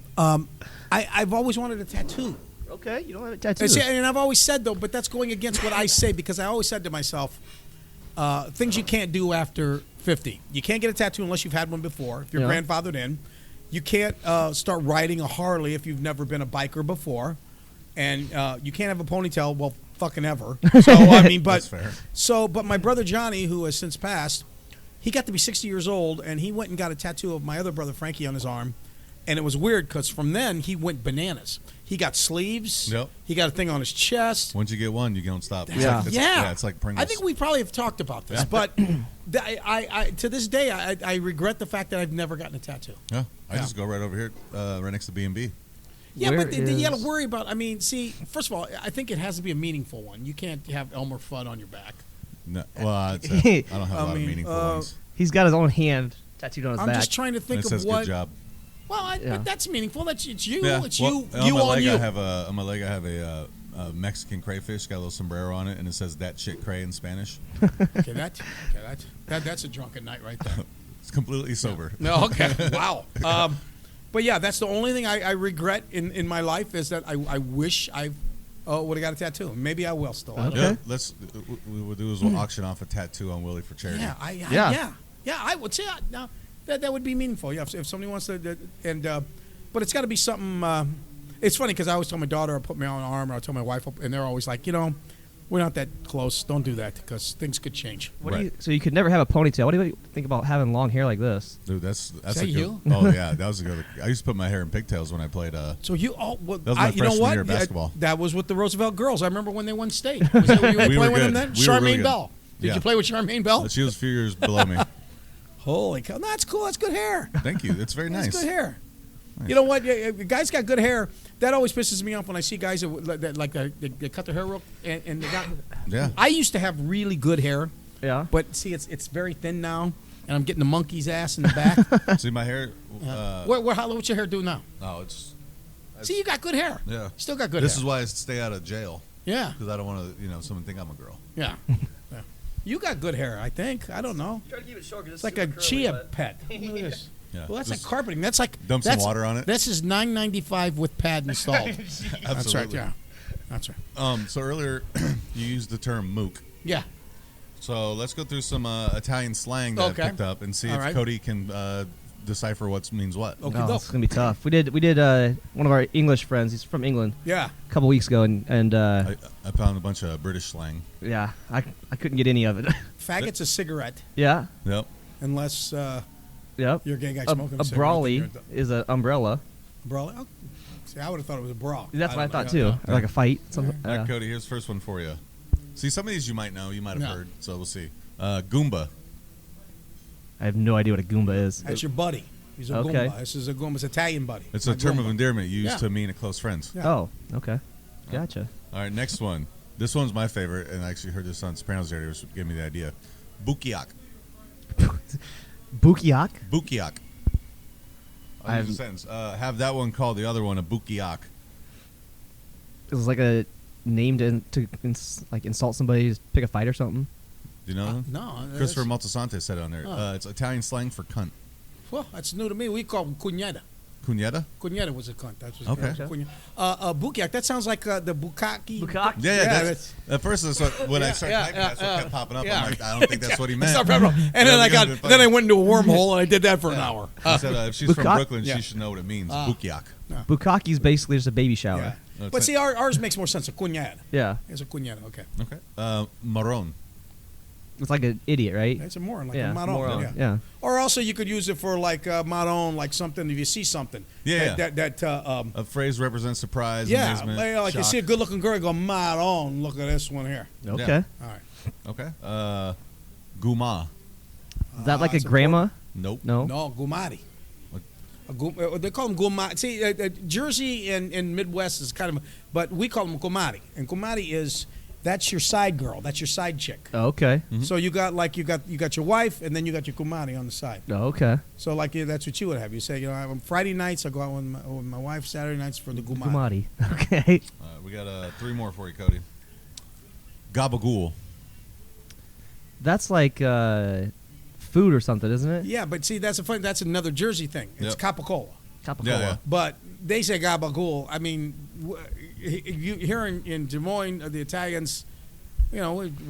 I've always wanted a tattoo. Okay, you don't have a tattoo. And, see, and I've always said though, but that's going against what I say because I always said to myself, things you can't do after 50. You can't get a tattoo unless you've had one before. If you're Yeah. grandfathered in, you can't start riding a Harley if you've never been a biker before, and you can't have a ponytail. Well, fucking ever. So I mean, but That's fair. but my brother Johnny, who has since passed, he got to be 60 years old, and he went and got a tattoo of my other brother Frankie on his arm, and it was weird because from then he went bananas. He got sleeves. Yep. He got a thing on his chest. Once you get one, you don't stop. It's Yeah. like, it's, Yeah. It's like Pringles. I think we probably have talked about this, Yeah. but I to this day I regret the fact that I've never gotten a tattoo. Yeah, I Yeah. just go right over here, right next to B&B. Yeah, Where but then you got is- to worry about. I mean, see, first of all, I think it has to be a meaningful one. You can't have Elmer Fudd on your back. No, well, I don't have a lot of mean, meaningful ones. He's got his own hand tattooed on his I'm back. just trying to And think it of says what. good job. Well, Yeah. but that's meaningful. It's you. Yeah. It's Well, you on my on leg, you. on my leg, I have a Mexican crayfish. Got a little sombrero on it, and it says "that shit cray" in Spanish. Okay, that's a drunken night right there. It's completely sober. No, okay, wow. But yeah, that's the only thing I regret in my life is that I wish I would have got a tattoo. Maybe I will still. I don't Okay. know. Yeah, we will do is we'll auction off a tattoo on Willie for charity. Yeah, I would say now that would be meaningful. Yeah, if somebody wants to, but it's got to be something. It's funny because I always tell my daughter, I'll put me on an arm, or I'll tell my wife, and they're always like, we're not that close. Don't do that because things could change. What do Right. you, so you could never have a ponytail. What do you think about having long hair like this? Dude, that's that a good, you? Oh yeah, that was a good. I used to put my hair in pigtails when I played. So you all, well, That was my you know freshman what? year of basketball. That was with the Roosevelt girls. I remember when they won state. Was that when you were We were playing with them good. then? We were Charmaine really good. Bell. Did Yeah. you play with Charmaine Bell? She was a few years below me. Holy cow! No, that's cool. That's good hair. Thank you. It's very That's nice. good hair. You know what? Yeah, guys got good hair. That always pisses me off when I see guys that they cut their hair real and they got. Yeah. I used to have really good hair, Yeah. but see, it's very thin now, and I'm getting the monkey's ass in the back. See my hair. What's your hair do now? Oh, it's. See, you got good hair. Yeah. Still got good This hair. is why I stay out of jail. Yeah. Because I don't want to, someone think I'm a girl. Yeah. Yeah. You got good hair, I think. I don't know. Try to keep it short because It's like a chia pet. Look at this. Yeah. Well, that's Just like carpeting. That's like dump some that's- water on it? This is $9.95 with pad installed. That's right. Absolutely. Yeah. That's right. So earlier, you used the term mook. Yeah. So let's go through some Italian slang that Okay. I picked up and see All if right. Cody can decipher what means what. Okay. Oh, it's gonna be tough. We did one of our English friends. He's from England. Yeah. A couple weeks ago, and I found a bunch of British slang. yeah, I couldn't get any of it. Faggot's a cigarette, Yeah. Yep. unless Yep. you're a gay guy A smoking a cigarette. brawly is an umbrella. Brawly? Oh, see, I would have thought it was a bra. That's what I don't thought know. too. Or like a fight. Something. All right, Yeah. Cody, here's the first one for you. See, some of these you might know, you might have No. heard, so we'll see. Goomba. I have no idea what a Goomba is. That's your buddy. He's a Okay. Goomba. This is a Goomba. It's Italian buddy. It's My a term Goomba. of endearment used Yeah. to mean a close friend. Yeah. Oh, okay. Gotcha. All right, next one. This one's my favorite, and I actually heard this on Sopranos earlier, which gave me the idea. Bukiak. Bukiak? Bukiak. I I'll use have- a sentence. Have that one call the other one a bukiak. It was like a name to like insult somebody, to pick a fight or something. Do you know him? No. Christopher Moltisanti said it on there. Oh. It's Italian slang for cunt. Well, that's new to me. We call him cuñada. Cuñeta? Cuñada was a cunt. That's Okay. Bukiak. That sounds like the bukkake. Bukkake? Yeah, that's- at first, that's what, when I started yeah, typing, that's what yeah, kept popping up. yeah. I'm like, I don't think that's what he meant. Stop, and then I went into a wormhole and I did that for an hour. He said, if she's from Bukkake? Brooklyn, Yeah. she should know what it means. Bukiak. Bukkake is basically just a baby shower. Yeah. That's But it. see, ours makes more sense. A cuñada. Yeah. It's a cuñada. Okay. Okay. Maron. It's like an idiot, right? It's a moron, like Yeah, a maron. moron, Yeah. yeah. Or also you could use it for like maron, like something if you see something. Yeah, That A phrase represents surprise, yeah, amazement, like you shock. see a good-looking girl, you go maron. Look at this one here. Okay. All right. Okay. Guma. Is that like a it's grandma? Nope. No. No, gumari. What? They call them gumari. See, Jersey and Midwest is kind of, but we call them gumari. And gumari that's your side girl. That's your side chick. Oh, okay. So you got your wife, and then you got your gumari on the side. Oh, okay. So like that's what you would have. You say, on Friday nights I go out with my wife. Saturday nights for the gumari. Gumari. Okay. We got 3 more for you, Cody. Gabagool. That's like food or something, isn't it? Yeah, but see, that's another Jersey thing. It's Yep. capicola. Capicola. Yeah. But they say gabagool. I mean, you here in Des Moines, the Italians, we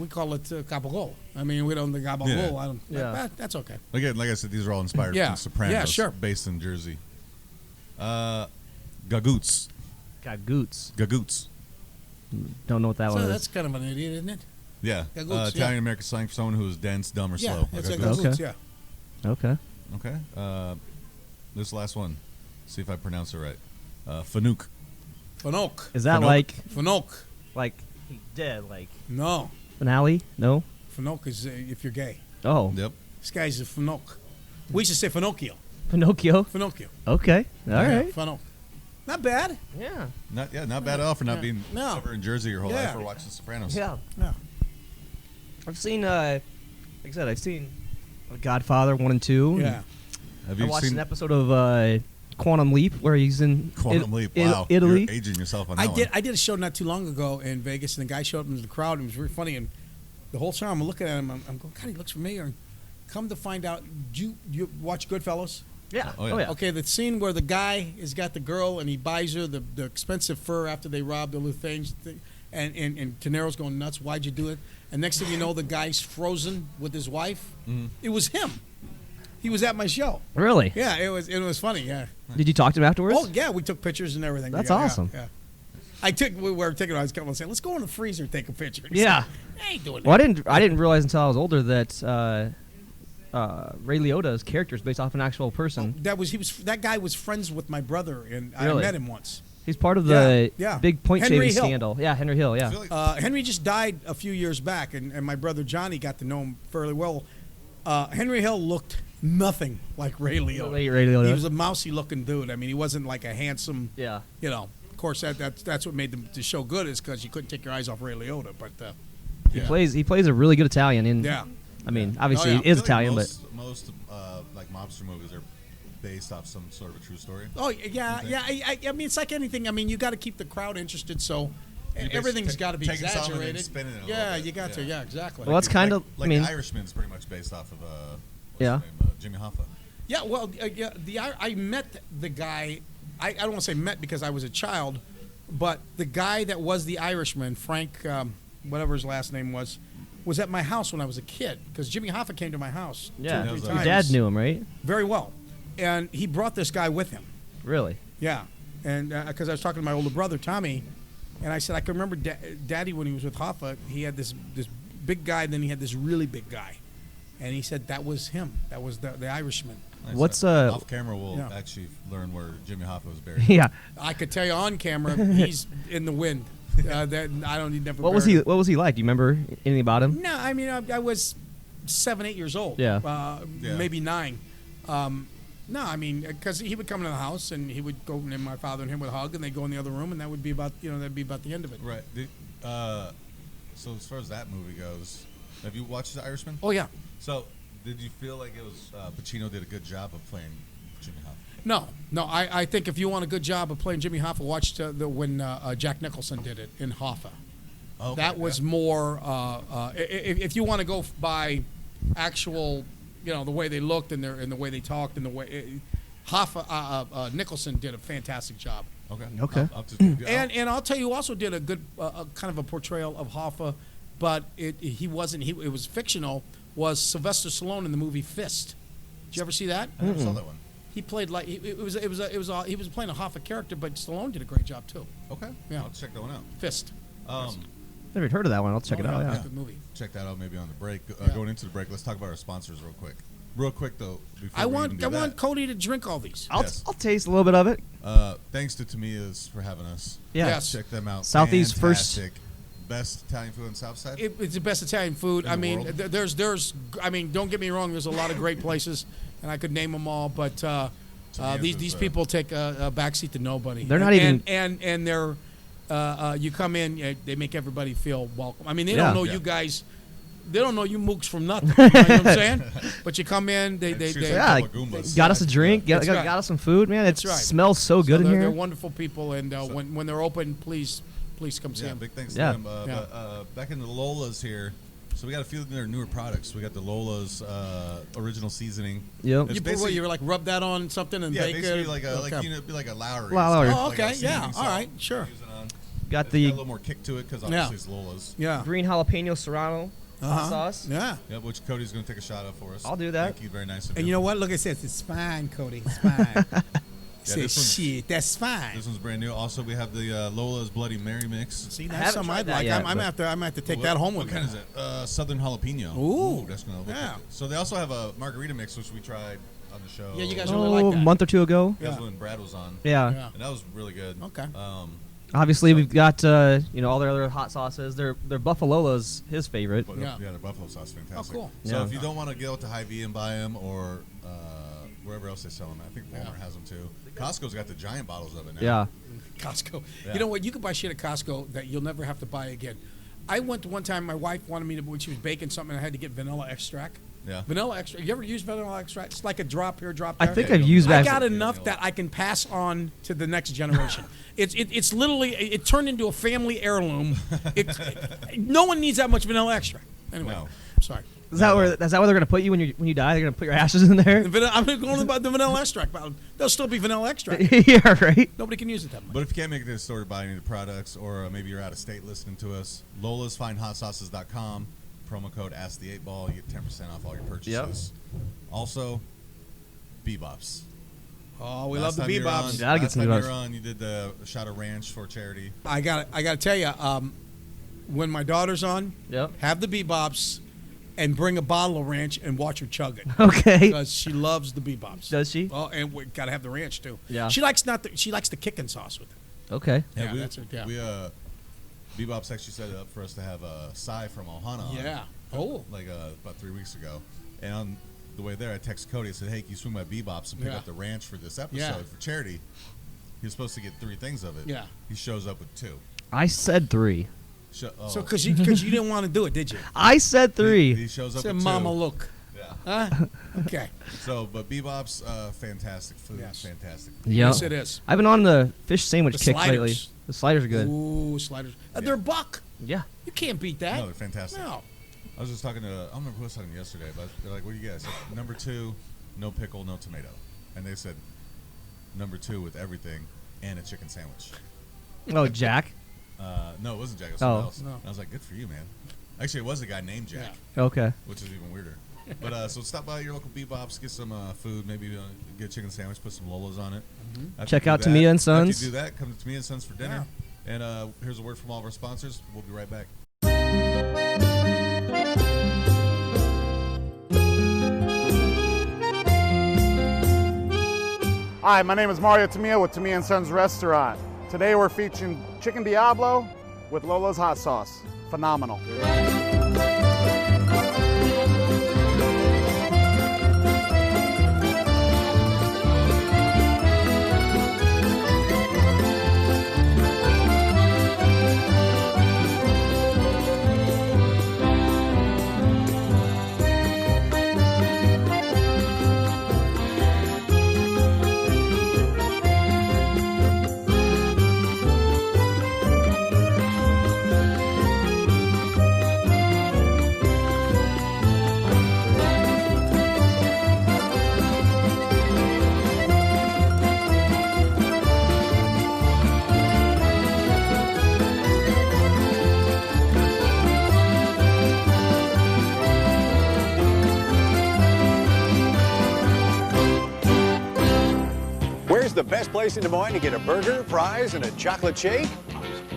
call it capicola. I mean, we don't the gabagool. Yeah. I don't. Yeah. That's okay. Again, like I said, these are all inspired Yeah. from Sopranos, Yeah, sure. based in Jersey. Gagoots. Got goots. Gagoots. Don't know what that one So is. that's kind of an idiot, isn't it? Yeah. Gagoots, yeah. Italian American slang for someone who is dense, dumb, or Yeah, slow. it's a Gagoots. gagoots. Okay. Yeah. Okay. Okay. This last one. See if I pronounce it right. Fanuc. Fanok. Is that Fanok. like he dead, like No. finale? No. Fanok is if you're gay. Oh. Yep. This guy's a Fanok. We used to say Finocchio. Pinocchio. Finocchio. Okay. All Yeah, right. Fanok. Not bad. Yeah. Not bad at all for not being No. ever in Jersey your whole Yeah. life or watching Sopranos. Yeah. Yeah. I've seen like I said, I've seen Godfather 1 and 2. Yeah. Have I you watched seen an episode of Quantum Leap where he's in Quantum Leap? Wow. Italy. You're aging yourself on that I did a show not too long ago in Vegas, and the guy showed up in the crowd, and it was very funny. And the whole time I'm looking at him, I'm going, God, he looks familiar. And come to find out, you watch Goodfellas? Yeah. Oh, yeah. Oh yeah. Okay, the scene where the guy has got the girl and he buys her the expensive fur after they rob the Luthanes thing, and Tenero's going nuts. Why'd you do it? And next thing you know, the guy's frozen with his wife. It was him. He was at my show. Really? Yeah, it was funny. Yeah. Did you talk to him afterwards? Oh yeah, we took pictures and everything. That's Yeah, awesome. Yeah. We were taking. I was coming and saying, let's go in the freezer and take a picture. He Yeah. said, I ain't doing Well, that. I didn't realize until I was older that Ray Liotta's character is based off an actual person. That guy was friends with my brother, and I Really? met him once. He's part of the Yeah. big point Henry shaving Hill. scandal. Yeah, Henry Hill. Yeah. I feel like Henry just died a few years back, and my brother Johnny got to know him fairly well. Henry Hill looked nothing like Ray Liotta. Ray Liotta. He was a mousy-looking dude. I mean, he wasn't like a handsome. Yeah. You know, of course, that's what made the show good is because you couldn't take your eyes off Ray Liotta. But he plays a really good Italian. And yeah. I mean, obviously Oh, yeah. he is I feel like Italian, most like mobster movies are based off some sort of a true story. Oh yeah. I mean, it's like anything. I mean, you got to keep the crowd interested. So basically everything's got to be taking something and exaggerated. spinning it a Yeah, little bit. you got to. Yeah. Yeah, exactly. Well, that's kind of. Like I mean, The Irishman's pretty much based off of Yeah. his name, Jimmy Hoffa. Yeah, well, I met the guy. I don't want to say met because I was a child, but the guy that was the Irishman, Frank, whatever his last name was at my house when I was a kid. Because Jimmy Hoffa came to my house yeah. 2 or 3 Your times. Your dad knew him, right? Very well, and he brought this guy with him. Really? Yeah, and because I was talking to my older brother Tommy, and I said I can remember Daddy when he was with Hoffa. He had this big guy, then he had this really big guy, and he said that was him. That was the Irishman. Nice. What's, off camera? We'll yeah. actually learn where Jimmy Hoffa was buried. Yeah. I could tell you on camera, he's in the wind. That I don't need never. What was he? What was he like? Do you remember anything about him? No, I mean I was 7, 8 years old. Yeah. Yeah. Maybe 9. No, I mean because he would come to the house and he would go and my father and him would hug and they'd go in the other room and that would be about that'd be about the end of it. Right. So as far as that movie goes, have you watched The Irishman? Oh yeah. So did you feel like it was Pacino did a good job of playing Jimmy Hoffa? No. I think if you want a good job of playing Jimmy Hoffa, watch when Jack Nicholson did it in Hoffa. Okay, That was more. If you want to go by actual, the way they looked and the way they talked and the way Hoffa Nicholson did a fantastic job. Okay. Okay. And I'll tell you, who also did a good kind of a portrayal of Hoffa, but it was fictional. Was Sylvester Stallone in the movie Fist? Did you ever see that? I never saw that one. He played like he was playing a Hoffa character, but Stallone did a great job too. Okay. Yeah. I'll check that one out. Fist. Never heard of that one. I'll check it out. Yeah. Good movie. Check that out maybe on the break. Yeah. Going into the break, let's talk about our sponsors real quick. Real quick though, before I we want even do that, Cody to drink all these. Yes. I'll taste a little bit of it. Thanks to Tamiya's for having us. Yeah. Yes. Check them out. Southeast first- Fantastic. Best Italian food on South Side. It's the best Italian food. In I the mean, world? there's. I mean, don't get me wrong. There's a lot of great places, and I could name them all. But these people take a backseat to nobody. They're not even- And they're. You come in, they make everybody feel welcome. I mean, they Yeah. don't know you guys. They don't know you mooks from nothing. You know what I'm saying? But you come in, they Yeah, couple of Goombas. got us a drink. Got, That's got, right. got us some food, man. It That's right. smells so good in they're here. wonderful people, and when they're open, please come see Yeah, them. big thanks Yeah. to them. But back in the Lola's here, so we got a few of their newer products. We got the Lola's original seasoning. Yep. It's You basically- like rub that on something and yeah, bake basically it. like a Okay. be like a Lowry. Lowry. Oh, Like a okay, yeah, seasoning all right, salt. sure. Use it on. Got It's the got a little more kick to it because obviously it's Lola's. Yeah. green jalapeno serrano hot sauce. Yeah. Yeah, which Cody's going to take a shot of for us. I'll do that. Thank you, very nice of And you. you know what? Look, it says it's fine, Cody. It's fine. Say this one's- shit. That's fine. This one's brand new. Also, we have the Lola's Bloody Mary mix. See, I that's haven't something tried I'd that like. yet, I'm but- gonna have to take What- that home What with kind me. is it? Southern jalapeno. Ooh. That's going to look Yeah. like it. So they also have a margarita mix, which we tried on the show. Yeah, you guys really like Oh, that. a month or two ago. That's Yeah. when Brad was on. Yeah. Yeah. And that was really good. Okay. Obviously, we've got all their other hot sauces. Their Buffalola's his favorite. But, Yeah. yeah, the buffalo sauce is fantastic. Oh, cool. So Yeah. if you don't want to go to Hy-Vee and buy them, or wherever else they sell them, I think Walmart has them too. Costco's got the giant bottles of it now. Yeah. Costco. Yeah. You know what? You can buy shit at Costco that you'll never have to buy again. I went to one time. My wife wanted me to when she was baking something. I had to get vanilla extract. Yeah. Vanilla extract. You ever use vanilla extract? It's like a drop here, drop I there. think Yeah, I've you used don't- I that. got enough that I can pass on to the next generation. It's literally it turned into a family heirloom. No one needs that much vanilla extract. Anyway, No. sorry. Is that where they're gonna put you when you die? They're gonna put your ashes in there. I'm going about the vanilla extract, but there'll still be vanilla extract. Yeah, right. Nobody can use it that much. But if you can't make it to the store to buy any of the products, or maybe you're out of state listening to us, lolasfinehotsauces.com, promo code AskThe8Ball, you get 10% off all your purchases. Also, BBops. Oh, we Last love the time you were on- BBops. Gotta get last some time you BBops. were on, you did the shot of ranch for charity. I got to tell you, when my daughter's on, Yep. have the BBops and bring a bottle of ranch and watch her chug it. Okay. Because she loves the BBops. Does she? Oh, and we got to have the ranch too. Yeah. She likes the kickin' sauce with it. Okay. Yeah, we, that's it, yeah. We BBops actually set it up for us to have Cy from Ohana on. Yeah. Oh. Like about 3 weeks ago, and the way there, I texted Cody. I said, "Hey, can you swing by BBops and pick Yeah. up the ranch for this episode Yeah. for charity?" He was supposed to get 3 things of it. Yeah. He shows up with 2. I said 3. So because you didn't want to do it, did you? I said 3. He shows up Said, with 2. Mama, look. Yeah. Huh? Okay. So, but BBops, fantastic food. Yes. Fantastic. Yeah. Yes, it is. I've been on the fish sandwich The kick sliders. lately. The sliders are good. Ooh, sliders. They're $1. Yeah. You can't beat that. No, they're fantastic. No. I was just talking to, I don't remember who I was talking to yesterday, but they're like, "What do you guys?" Number 2, no pickle, no tomato. And they said, number 2 with everything and a chicken sandwich. Oh, Jack. No, it wasn't Jack. It was someone Oh. else. No. And I was like, good for you, man. Actually, it was a guy named Jack, Okay. which is even weirder. But so stop by your local BBops, get some food, maybe get a chicken sandwich, put some Lolas on it. After Check you do out that- Tamia and After Sons. you do that, come to Tamia and Sons for dinner. And here's a word from all of our sponsors. We'll be right back. Hi, my name is Mario Tamia with Tamia and Sons Restaurant. Today we're featuring Chicken Diablo with Lola's hot sauce. Phenomenal. Where's the best place in Des Moines to get a burger, fries, and a chocolate shake?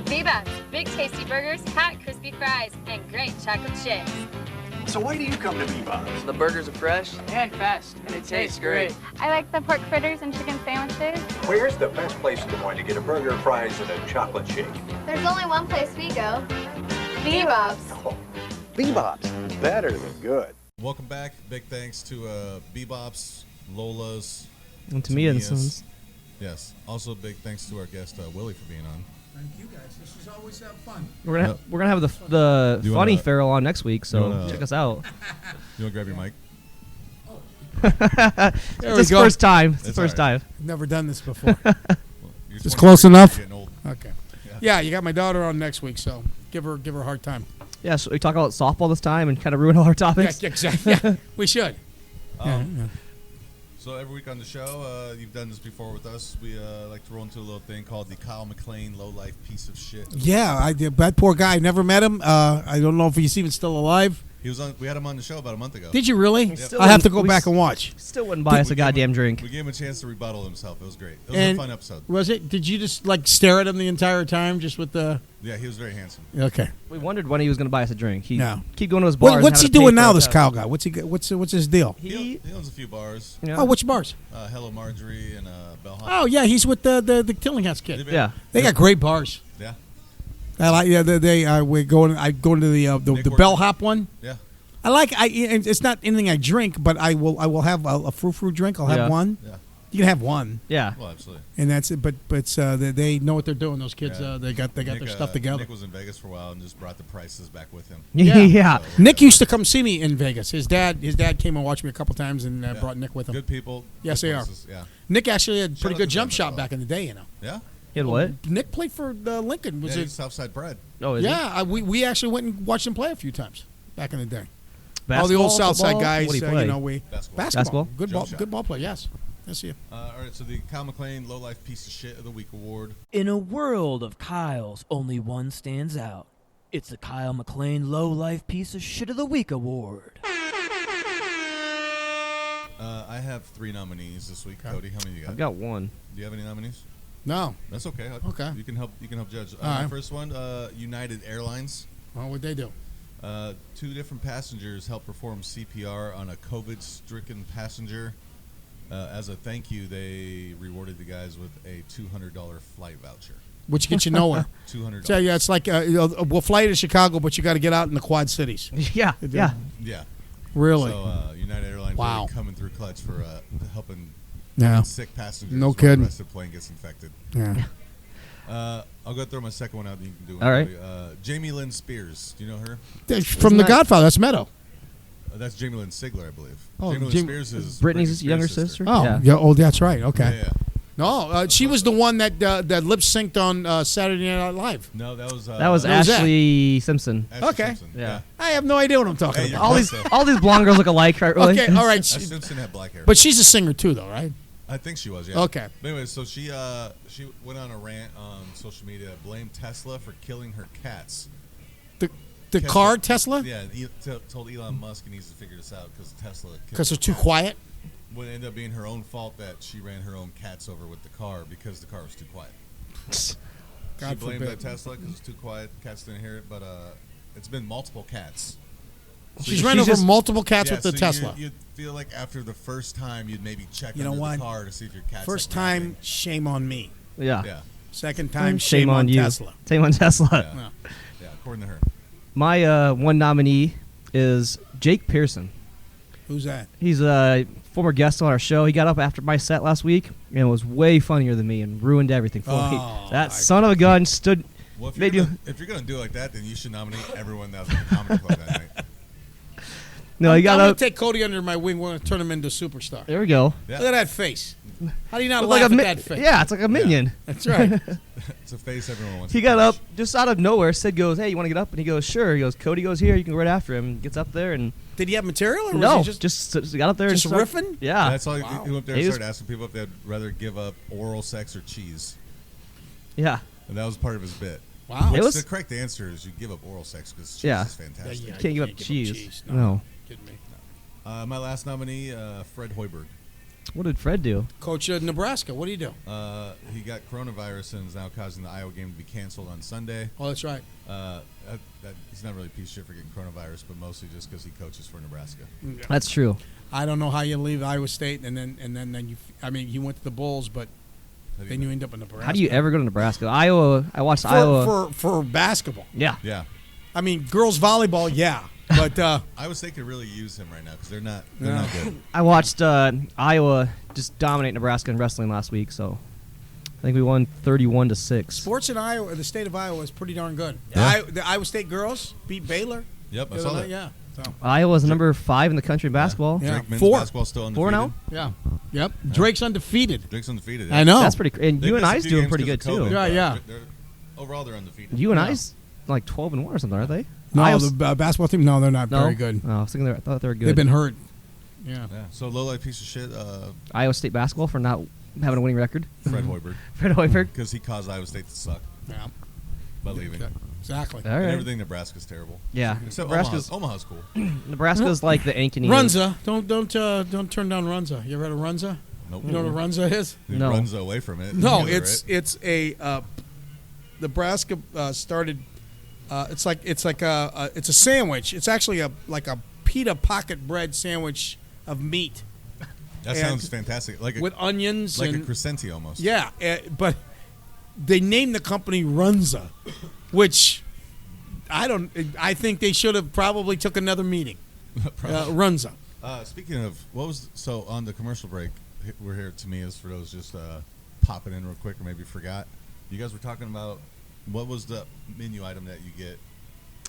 BBops, big tasty burgers, hot crispy fries, and great chocolate shakes. So why do you come to BBops? The burgers are fresh and fast, and it tastes great. I like the pork fritters and chicken sandwiches. Where's the best place in Des Moines to get a burger, fries, and a chocolate shake? There's only one place we go. BBops. Oh, BBops, better than good. Welcome back. Big thanks to BBops, Lola's, And Tamia and Tamia's. Sons. Yes. Also, big thanks to our guest Willie for being on. Thank you guys. This is always fun. We're gonna Yep. we're gonna have the Do you funny wanna- Farrell on next week, so wanna- check us out. You want to grab your mic? There It's we his go. first time. It's the It's first all right. time. Never done this before. You're It's 23, close enough? you're getting old. Okay. Yeah, you got my daughter on next week, so give her a hard time. Yeah, so we talk about softball this time and kind of ruin all our Yeah, topics. exactly. Yeah, we should. Yeah. So every week on the show, you've done this before with us. We like to roll into a little thing called the Kyle McLean low life piece of shit. Yeah, I did. That poor guy. I never met him. I don't know if he's even still alive. He was on. We had him on the show about a month ago. Did you really? Still I'll have to go wouldn't- back and watch. Still wouldn't buy us a We gave him- goddamn drink. We gave him a chance to rebuttal himself. It was great. It was And a fun episode. Was it? Did you just like stare at him the entire time, just with the? Yeah, he was very handsome. Okay. We wondered when he was going to buy us a drink. He No. keep going to his bars. and What's he having to pay doing for now? it. This Kyle guy. What's he? What's his deal? He owns a few bars. Yeah. Oh, which bars? Hello Marjorie and Bellhop. Oh yeah, he's with the Tillinghast kid. Yeah. They got great bars. Yeah. I like. Yeah, we going. I go into the bellhop one. Yeah. I like. It's not anything I drink, but I will have a frou drink. I'll have Yeah. one. Yeah. You can have one, Yeah. Well, absolutely. and that's it. But they know what they're doing. Those kids. Yeah. They got Nick, their stuff together. Nick was in Vegas for a while and just brought the prices back with him. Yeah. Nick used to come see me in Vegas. His dad came and watched me a couple times and brought Nick with him. Good people. Yes, good they are. places, Yeah. Nick actually had Shout pretty out good to jump them as shot well. back in the day. Yeah. He had what? Nick played for Lincoln. Was Yeah, it? he's Southside bred. Oh, is he? Yeah, we actually went and watched him play a few times back in the day. Basketball, All the old Southside football? guys, What do you play? we Basketball. basketball. Good Jump ball, shot. good ball play. Yes, yes, yeah. All right, so the Kyle McLean Low Life Piece of Shit of the Week award. In a world of Kyles, only one stands out. It's the Kyle McLean Low Life Piece of Shit of the Week award. I have 3 nominees this week. Cody, how many you got? I've got one. Do you have any nominees? No, That's okay. Okay. You can help judge. All right. First one, United Airlines. well, what'd they do? 2 different passengers helped perform CPR on a COVID-stricken passenger. As a thank you, they rewarded the guys with a $200 flight voucher. Which gets you nowhere. $200. So yeah, it's like we'll fly you to Chicago, but you got to get out in the Quad Cities. Yeah. Yeah. Yeah. Really? So United Airlines Wow. really coming through clutch for helping Yeah. sick passengers. No while kidding. The rest of the plane gets infected. Yeah. I'll go throw my second one out. You can do it. All right. Jamie Lynn Spears. Do you know her? From The Godfather. That's Meadow. That's Jamie Lynn Sigler, I believe. Oh, Jamie Lynn Spears is Brittany's Spears' younger sister. Oh, Yeah. yeah. Oh, that's right. Okay. Yeah. No, she was the one that lip synced on Saturday Night Live. No, that was That was Who was that? Ashley Simpson. Ashley Okay. Simpson. Yeah. I have no idea what I'm talking Hey, about. All these blonde girls look alike, right? Really? Okay, all right. Ashley Simpson had black hair. But she's a singer too, though, right? I think she was, yeah. Okay. But anyway, so she went on a rant on social media, blamed Tesla for killing her cats. The car Tesla? Yeah, told Elon Musk he needs to figure this out because Tesla. Because they're too quiet. Would end up being her own fault that she ran her own cats over with the car because the car was too quiet. God She blamed forbid. Tesla because it's too quiet. Cats didn't hear it, but it's been multiple cats. She's ran over multiple cats with the so Tesla. You'd feel like after the first time, you'd maybe check You know under what? the car to see if your cat's First like, time, napping. shame on me. Yeah. Yeah. Second time, shame on you. Tesla. Shame on Tesla. Yeah. Yeah, according to her. My one nominee is Jake Pearson. Who's that? He's a former guest on our show. He got up after my set last week and was way funnier than me and ruined everything for me. That son of a gun stood. Well, if you're gonna do it like that, then you should nominate everyone that was in the comedy club that night. No, he got I'm gonna up. take Cody under my wing. We're gonna turn him into a superstar. There we go. Yeah. Look at that face. How do you not Look laugh like at a that face? Yeah, it's like a minion. That's right. It's a face everyone wants. He to got punch. up just out of nowhere. Sid goes, "Hey, you want to get up?" And he goes, "Sure." He goes, "Cody goes here. You can go right after him." Gets up there and Did he have material? Or no, was he just got up there just and started, riffing? Yeah, That's all. Wow. He went there He and was- started asking people if they'd rather give up oral sex or cheese, yeah. and that was part of his bit. Wow. Which It was- the correct answer is you give up oral sex because cheese Yeah. is fantastic. Yeah, Can't give up cheese. No. Kidding me. My last nominee, Fred Hoiberg. What did Fred do? Coach of Nebraska. What do you do? He got coronavirus and is now causing the Iowa game to be canceled on Sunday. Oh, that's right. He's not really a piece of shit for getting coronavirus, but mostly just because he coaches for Nebraska. That's true. I don't know how you leave Iowa State and then you. I mean, you went to the Bulls, but then you end up in Nebraska. How do you ever go to Nebraska? Iowa. I watched Iowa. for basketball. Yeah. Yeah. I mean, girls volleyball. Yeah, but Iowa State could really use him right now because they're not good. I watched Iowa just dominate Nebraska in wrestling last week, so I think we won 31-6. sports in Iowa, the state of Iowa, is pretty darn good. Yeah. The Iowa State girls beat Baylor. Yep, I the saw other that. night, Yeah. So. Iowa's number 5 in the country in basketball. Yeah. Drake men's 4. basketball still undefeated. 4 now? Yeah. Yep. Drake's undefeated. Drake's undefeated. I know. That's pretty. And They missed a UNI's few doing games pretty 'cause good of too. COVID, but Yeah. overall, they're undefeated. UNI's like 12-1 or something, aren't they? No, Iowa's- the basketball team. No, they're not no? very good. Oh, I was thinking I thought they were good. They've been hurt. Yeah. Yeah. So Lola, piece of shit. Iowa State basketball for not having a winning record. Fred Hoiberg, Fred Hoiberg. because he caused Iowa State to suck Yeah. by leaving. Exactly. All And right. everything Nebraska's terrible. Yeah. Except Nebraska's Omaha's cool. Nebraska's like the Ankeny. Runza. Don't turn down Runza. You ever heard of Runza? Nope. You know what a Runza is? He No. runs away from it. No, You know, it's right? a Nebraska started. It's a sandwich. It's actually like a pita pocket bread sandwich of meat That and sounds fantastic. Like with onions like and a crescenti almost. yeah, but they named the company Runza, which I think they should have probably took another meeting. Runza. Speaking of, so on the commercial break, we're here to me as for those just popping in real quick or maybe forgot. You guys were talking about what was the menu item that you get?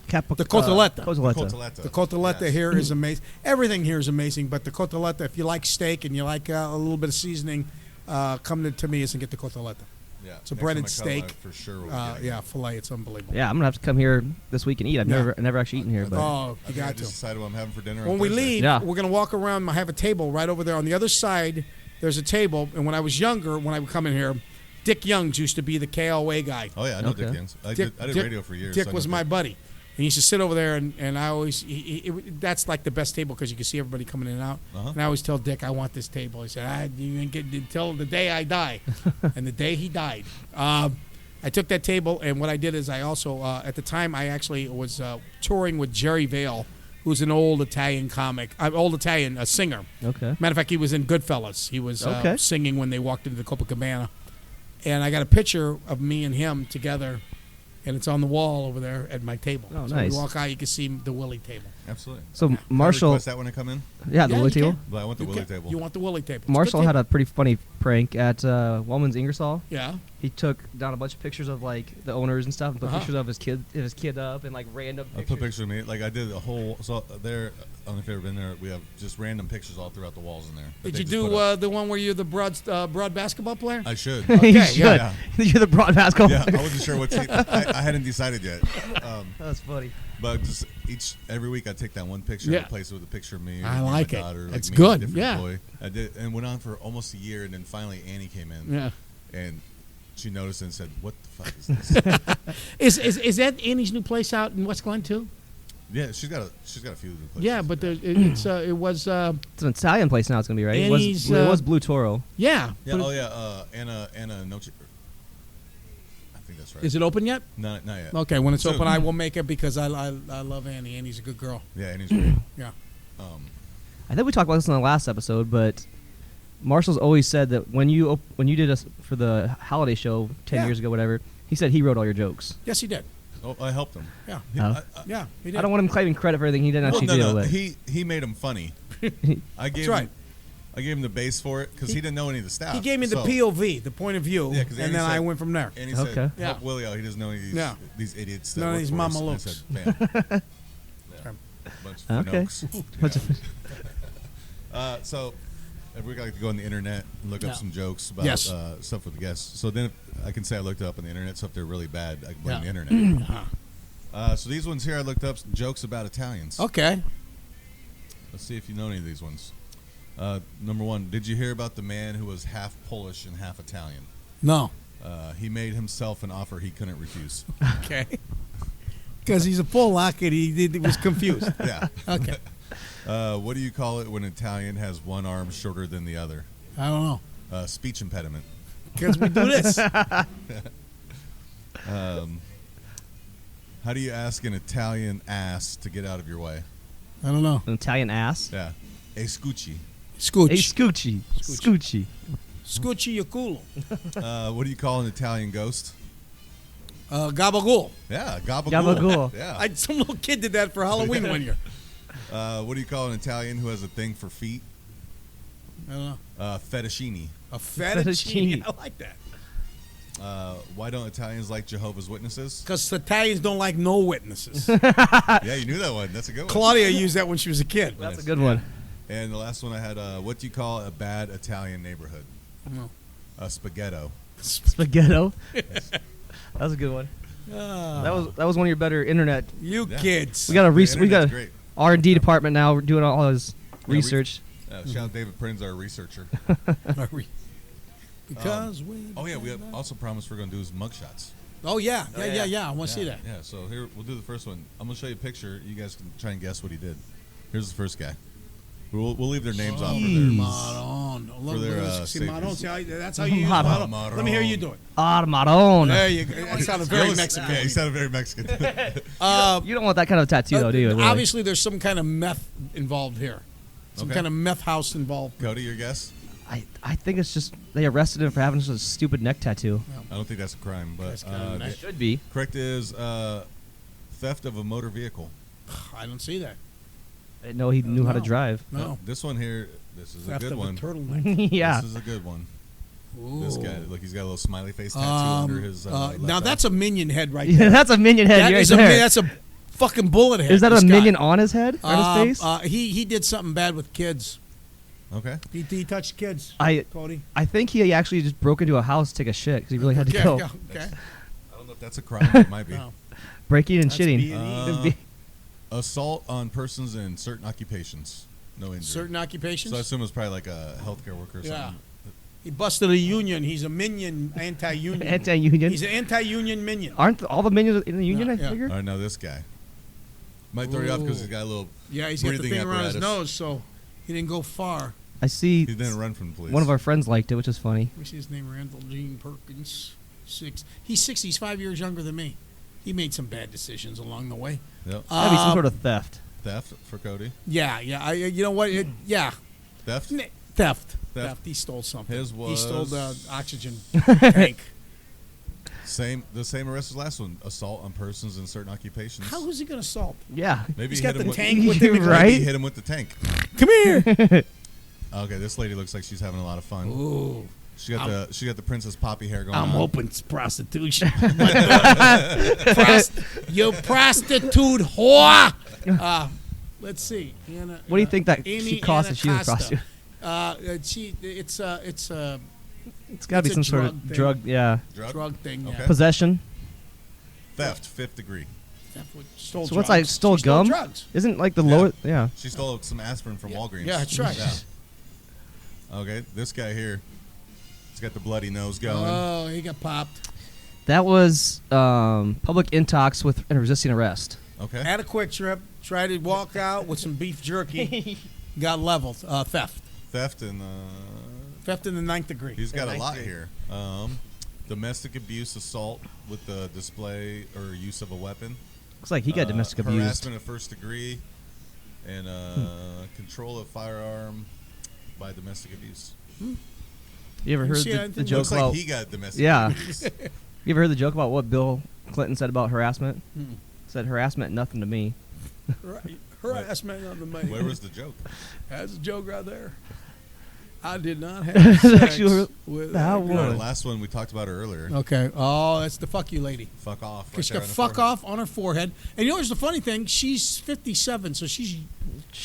The cotoletta. Cotoletta. The cotoletta Yes. here is amazing. Everything here is amazing, but the cotoletta, if you like steak and you like a little bit of seasoning, come to me and get the cotoletta. Yeah, It's a next breaded time I steak. come, I for sure. Will get it. Yeah, filet. It's unbelievable. Yeah, I'm gonna have to come here this week and eat. I've Yeah. never actually eaten here, but Oh, I you think I got just to. decided what I'm having for dinner. When on we Thursday. leave, Yeah. we're going to walk around. I have a table right over there. On the other side, there's a table. And when I was younger, when I would come in here, Dick Youngs used to be the KOA guy. Oh yeah, I know Okay. Dick Youngs. I did radio for years. Dick so I know was my buddy. And he used to sit over there, and I always that's like the best table because you can see everybody coming in and out. Uh-huh. And I always tell Dick, I want this table. He said, you ain't get until the day I die. And the day he died, I took that table, and what I did is I also at the time I actually was touring with Jerry Vale, who's an old Italian comic, singer. okay. Matter of fact, he was in Goodfellas. He was Okay. singing when they walked into the Copacabana. And I got a picture of me and him together. and it's on the wall over there at my table. Oh, so nice. when you walk out, you can see the Willie table. Absolutely. So Can I Marshall, request that when I come in? yeah, the Yeah, Willie you table. can. But I want the Willie table. You want the Willie table. It's a good Marshall had table. a pretty funny prank at Wellman's Ingersoll. Yeah. He took down a bunch of pictures of like the owners and stuff, and put Uh-huh. pictures of his kid up, and like random I pictures. put pictures of me. Like I did a whole. So there, I don't know if you've ever been there. We have just random pictures all throughout the walls in there. that Did they you just do put up. the one where you're the broad basketball player? I should. You Okay, should. yeah. You're the broad basketball. Yeah, player. I wasn't sure what team. I hadn't decided yet. That's funny. But just every week I take that one picture Yeah. and replace it with a picture of me. I or like my it. daughter, It's me good, And a different yeah. employee. I did, and went on for almost a year, and then finally Annie came in. Yeah. And she noticed and said, "What the fuck is this?" Is that Annie's new place out in West Glen too? Yeah, she's got a few of the places. Yeah, but it was It's an Italian place now. It's gonna be right. Annie's, it was Blue Toro. yeah. Yeah. but Oh yeah. Anna Noche. I think that's right. Is it open yet? Not yet. Okay, when it's Soon. open, I will make it because I love Annie. Annie's a good girl. Yeah, Annie's great. Yeah. I think we talked about this in the last episode, but Marshall's always said that when you did us for the holiday show 10 Yeah. years ago, whatever, he said he wrote all your jokes. Yes, he did. Oh, I helped him. Yeah. Oh. Yeah, he did. I don't want him claiming credit for everything he didn't actually do. no. but- He made him funny. I gave That's right. him. I gave him the base for it because he didn't know any of the stuff. He gave me the So- POV, the point of view, Yeah, 'cause and Annie then I said- went from there. And he Okay. said, Yeah. "Help Willie out. He doesn't know any of Yeah. these idiots." That None of work these for us." mama And I looks. said, "Bam." Yeah. Bunch of Okay. finokes. So we got to go on the internet and look Yeah. up some jokes about Yes. stuff with the guests. So then I can say I looked it up on the internet. So if they're really bad, I can blame Yeah. the internet. Uh-huh. So these ones here, I looked up some jokes about Italians. Okay. Let's see if you know any of these ones. Number one, did you hear about the man who was half Polish and half Italian? No. He made himself an offer he couldn't refuse. Okay. Because he's a Polak and he was confused. Yeah. Okay. What do you call it when an Italian has one arm shorter than the other? I don't know. Speech impediment. Because we do this. How do you ask an Italian ass to get out of your way? I don't know. An Italian ass. Yeah. E scucci. Scooch. Hey, Scoochie. Scoochie. Scoochie your culo. What do you call an Italian ghost? Gabagool. Yeah, gabagool. Gabagool. Yeah. Some little kid did that for Halloween one year. What do you call an Italian who has a thing for feet? I don't know. Fettuccine. A fettuccine. Fettuccine. I like that. Why don't Italians like Jehovah's Witnesses? Because Italians don't like no witnesses. Yeah, you knew that one. That's a good one. Claudia used that when she was a kid. That's a good one. And the last one I had, what do you call a bad Italian neighborhood? No. A spaghetto. Spaghetto. That was a good one. That was one of your better internet. You Yeah. kids. We got a The we got internet's a great. R&D department now. We're doing all his we- research. Shout out David Prinz, our researcher. Because we. Oh yeah, we have also promised we're going to do his mugshots. Oh yeah, yeah. I want to see that. Yeah, so here we'll do the first one. I'm going to show you a picture. You guys can try and guess what he did. Here's the first guy. We'll leave their names off for their. Maron. For their, See, safety. Maron. See, that's how you use Maron. Maron. Let me hear you do it. Armadon. There you go. That sounded very Mexican. Yeah, he sounded very Mexican. You don't want that kind of tattoo, though, do you? Really? Obviously, there's some kind of meth involved here. Some Okay. kind of meth house involved. Cody, your guess? I think it's just they arrested him for having such a stupid neck tattoo. I don't think that's a crime, but That's kinda the nice. Should be. correct is theft of a motor vehicle. I don't see that. I didn't know he knew how to No. drive. No. This one here, this is Theft a good of one. a turtleneck. Yeah. This is a good one. Ooh. This guy, look, he's got a little smiley face tattoo under his. Left now eye. that's a minion head right Yeah, there. that's a minion head That right is there. that's a fucking bullet head. Is that this a guy. minion on his head? On his face? He did something bad with kids. Okay. He touched kids. I Cody. think he actually just broke into a house to take a shit because he really had to Yeah, go. yeah, okay. I don't know if that's a crime. It might be. No. Breaking and That's shitting. B&E. Assault on persons in certain occupations. No injury. Certain occupations. So I assume it's probably like a healthcare worker or Yeah. something. He busted a union. He's a minion, anti-union. Anti-union. He's an anti-union minion. Aren't all the minions in the union? Yeah, I yeah. figure. All right, now this guy. Might throw you off because he's got a little Yeah, he's got the breathing thing around his apparatus. nose, so he didn't go far. I see. He didn't run from the police. One of our friends liked it, which is funny. What's his name? Randall Gene Perkins. He's 6. He's 5 years younger than me. He made some bad decisions along the way. Yep. That'd be some sort of theft. Theft for Cody. Yeah. You know what? Theft. Theft. He stole something. His He stole the was- oxygen tank. The same arrest as last one. Assault on persons in certain occupations. How is he going to assault? Yeah. Maybe He's he got hit him the with, tank with him. Right? Maybe he hit him with the tank. Come here. Okay, this lady looks like she's having a lot of fun. Ooh. She got the Princess Poppy hair going on. I'm hoping it's prostitution. You prostitute whore. Let's see. Anna, What do you think that Amy she cost if she was a Anacosta. prostitute? It's It's got to be it's some a sort drug of thing. drug, yeah. drug thing. Yeah. Okay. Possession. Theft, 5th degree. Stole So what's like drugs. stole She stole gum? drugs. Isn't like the Yeah. lower? Yeah. She stole some aspirin from Walgreens. Yeah, that's right. Yeah. Okay, this guy here, he's got the bloody nose going. Oh, he got popped. That was public intox with and resisting arrest. Okay. Had a quick trip. Tried to walk out with some beef jerky. Got leveled. Theft. Theft and Theft in the 9th degree. he's got a lot here. Domestic abuse, assault with the display or use of a weapon. Looks like he got domestic abuse. Harassment of 1st degree, and control of firearm by domestic abuse. You ever heard See, I the think- joke Looks like about? he got domestic Yeah. abuse. You ever heard the joke about what Bill Clinton said about harassment? Said harassment nothing to me. Harassment on the money. Where was the joke? That's a joke right there. I did not have That's sex actually with that that one. No, girl. the last one we talked about her earlier. Okay. Oh, that's the fuck you lady. Fuck off. Right Because she there got on the fuck forehead. off on her forehead. And you know what's the funny thing? She's 57, so she's